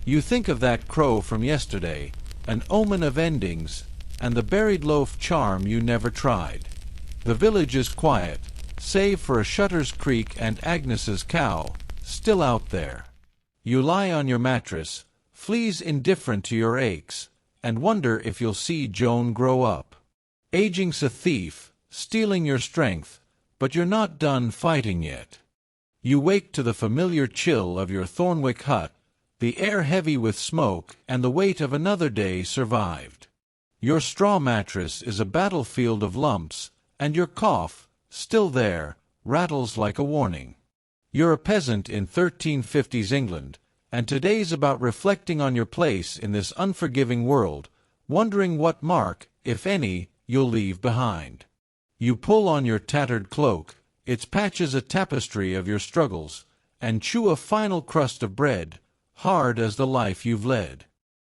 You think of that crow from yesterday, an omen of endings, and the buried loaf charm you never tried. The village is quiet, save for a shutter's creak and Agnes's cow, still out there. You lie on your mattress, fleas indifferent to your aches, and wonder if you'll see Joan grow up. Aging's a thief, stealing your strength, but you're not done fighting yet. You wake to the familiar chill of your Thornwick hut, the air heavy with smoke and the weight of another day survived. Your straw mattress is a battlefield of lumps, and your cough, still there, rattles like a warning. You're a peasant in 1350s England, and today's about reflecting on your place in this unforgiving world, wondering what mark, if any, you'll leave behind. You pull on your tattered cloak, its patches a tapestry of your struggles, and chew a final crust of bread, hard as the life you've led.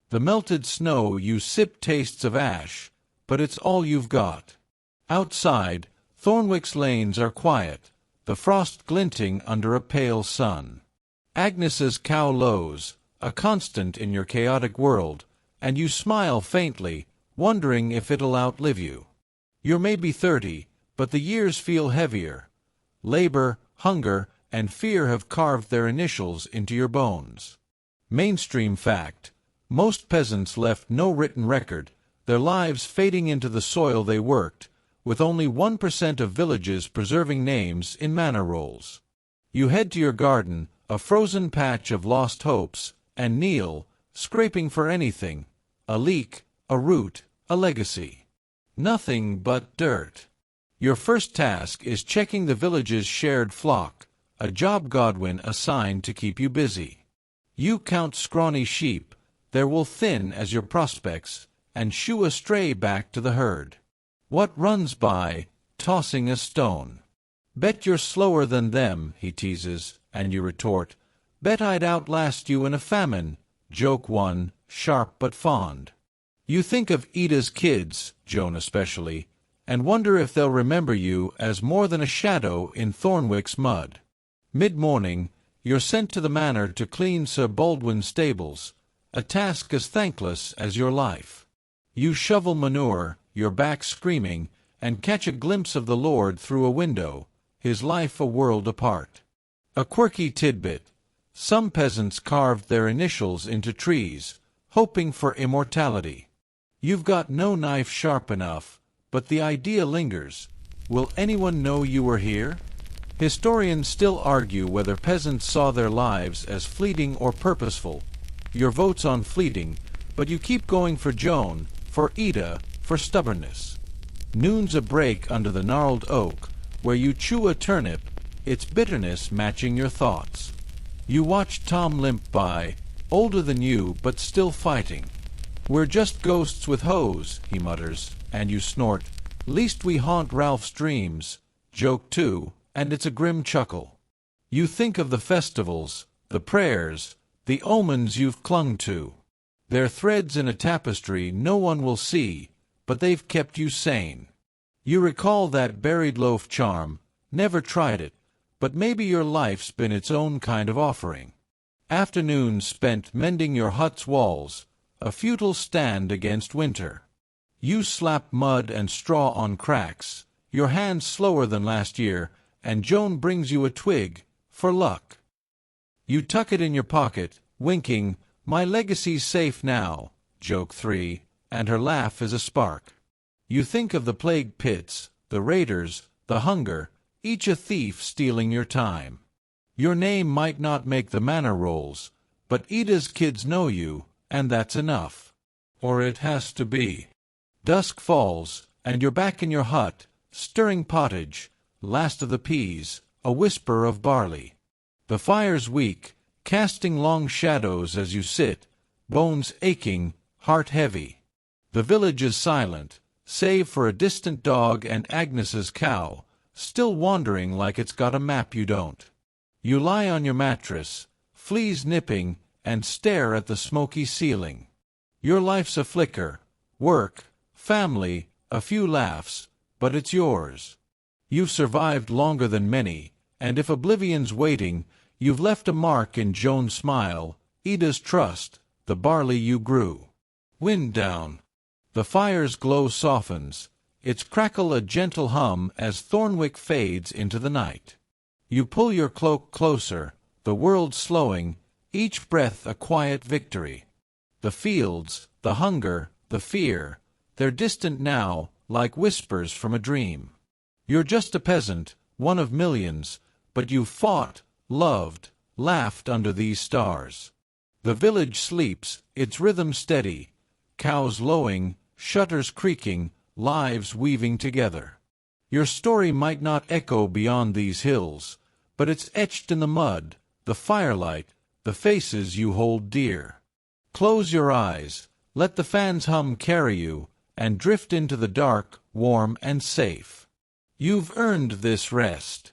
The melted snow you sip tastes of ash, but it's all you've got. Outside, Thornwick's lanes are quiet, the frost glinting under a pale sun. Agnes's cow lows, a constant in your chaotic world, and you smile faintly, wondering if it'll outlive you. You're maybe 30, but the years feel heavier. Labor, hunger, and fear have carved their initials into your bones. Mainstream fact: most peasants left no written record, their lives fading into the soil they worked, with only 1% of villages preserving names in manor rolls. You head to your garden, a frozen patch of lost hopes, and kneel, scraping for anything: a leek, a root, a legacy. Nothing but dirt. Your first task is checking the village's shared flock, a job Godwin assigned to keep you busy. You count scrawny sheep, their wool thin as your prospects, and shoo a stray back to the herd. What runs by, tossing a stone? Bet you're slower than them, he teases, and you retort, bet I'd outlast you in a famine, joke one, sharp but fond. You think of Ida's kids, Joan especially, and wonder if they'll remember you as more than a shadow in Thornwick's mud. Mid-morning, you're sent to the manor to clean Sir Baldwin's stables, a task as thankless as your life. You shovel manure, your back screaming, and catch a glimpse of the Lord through a window, his life a world apart. A quirky tidbit: some peasants carved their initials into trees, hoping for immortality. You've got no knife sharp enough, but the idea lingers. Will anyone know you were here? Historians still argue whether peasants saw their lives as fleeting or purposeful. Your vote's on fleeting, but you keep going for Joan, for Ida, for stubbornness. Noon's a break under the gnarled oak, where you chew a turnip, its bitterness matching your thoughts. You watch Tom limp by, older than you but still fighting. We're just ghosts with hoes, he mutters, and you snort, least we haunt Ralph's dreams, joke too, and it's a grim chuckle. You think of the festivals, the prayers, the omens you've clung to. They're threads in a tapestry no one will see, but they've kept you sane. You recall that buried loaf charm, never tried it, but maybe your life's been its own kind of offering. Afternoons spent mending your hut's walls, a futile stand against winter. You slap mud and straw on cracks, your hands slower than last year, and Joan brings you a twig, for luck. You tuck it in your pocket, winking, my legacy's safe now, joke 3, and her laugh is a spark. You think of the plague pits, the raiders, the hunger, each a thief stealing your time. Your name might not make the manor rolls, but Ida's kids know you, and that's enough. Or it has to be. Dusk falls, and you're back in your hut, stirring pottage, last of the peas, a whisper of barley. The fire's weak, casting long shadows as you sit, bones aching, heart heavy. The village is silent, save for a distant dog and Agnes's cow, still wandering like it's got a map you don't. You lie on your mattress, fleas nipping, and stare at the smoky ceiling. Your life's a flicker, work, family, a few laughs, but it's yours. You've survived longer than many, and if oblivion's waiting, you've left a mark in Joan's smile, Ida's trust, the barley you grew. Wind down. The fire's glow softens, its crackle a gentle hum as Thornwick fades into the night. You pull your cloak closer, the world slowing, each breath a quiet victory. The fields, the hunger, the fear, they're distant now, like whispers from a dream. You're just a peasant, one of millions, but you fought, loved, laughed under these stars. The village sleeps, its rhythm steady, cows lowing, shutters creaking, lives weaving together. Your story might not echo beyond these hills, but it's etched in the mud, the firelight, the faces you hold dear. Close your eyes, let the fans hum carry you, and drift into the dark, warm and safe. You've earned this rest.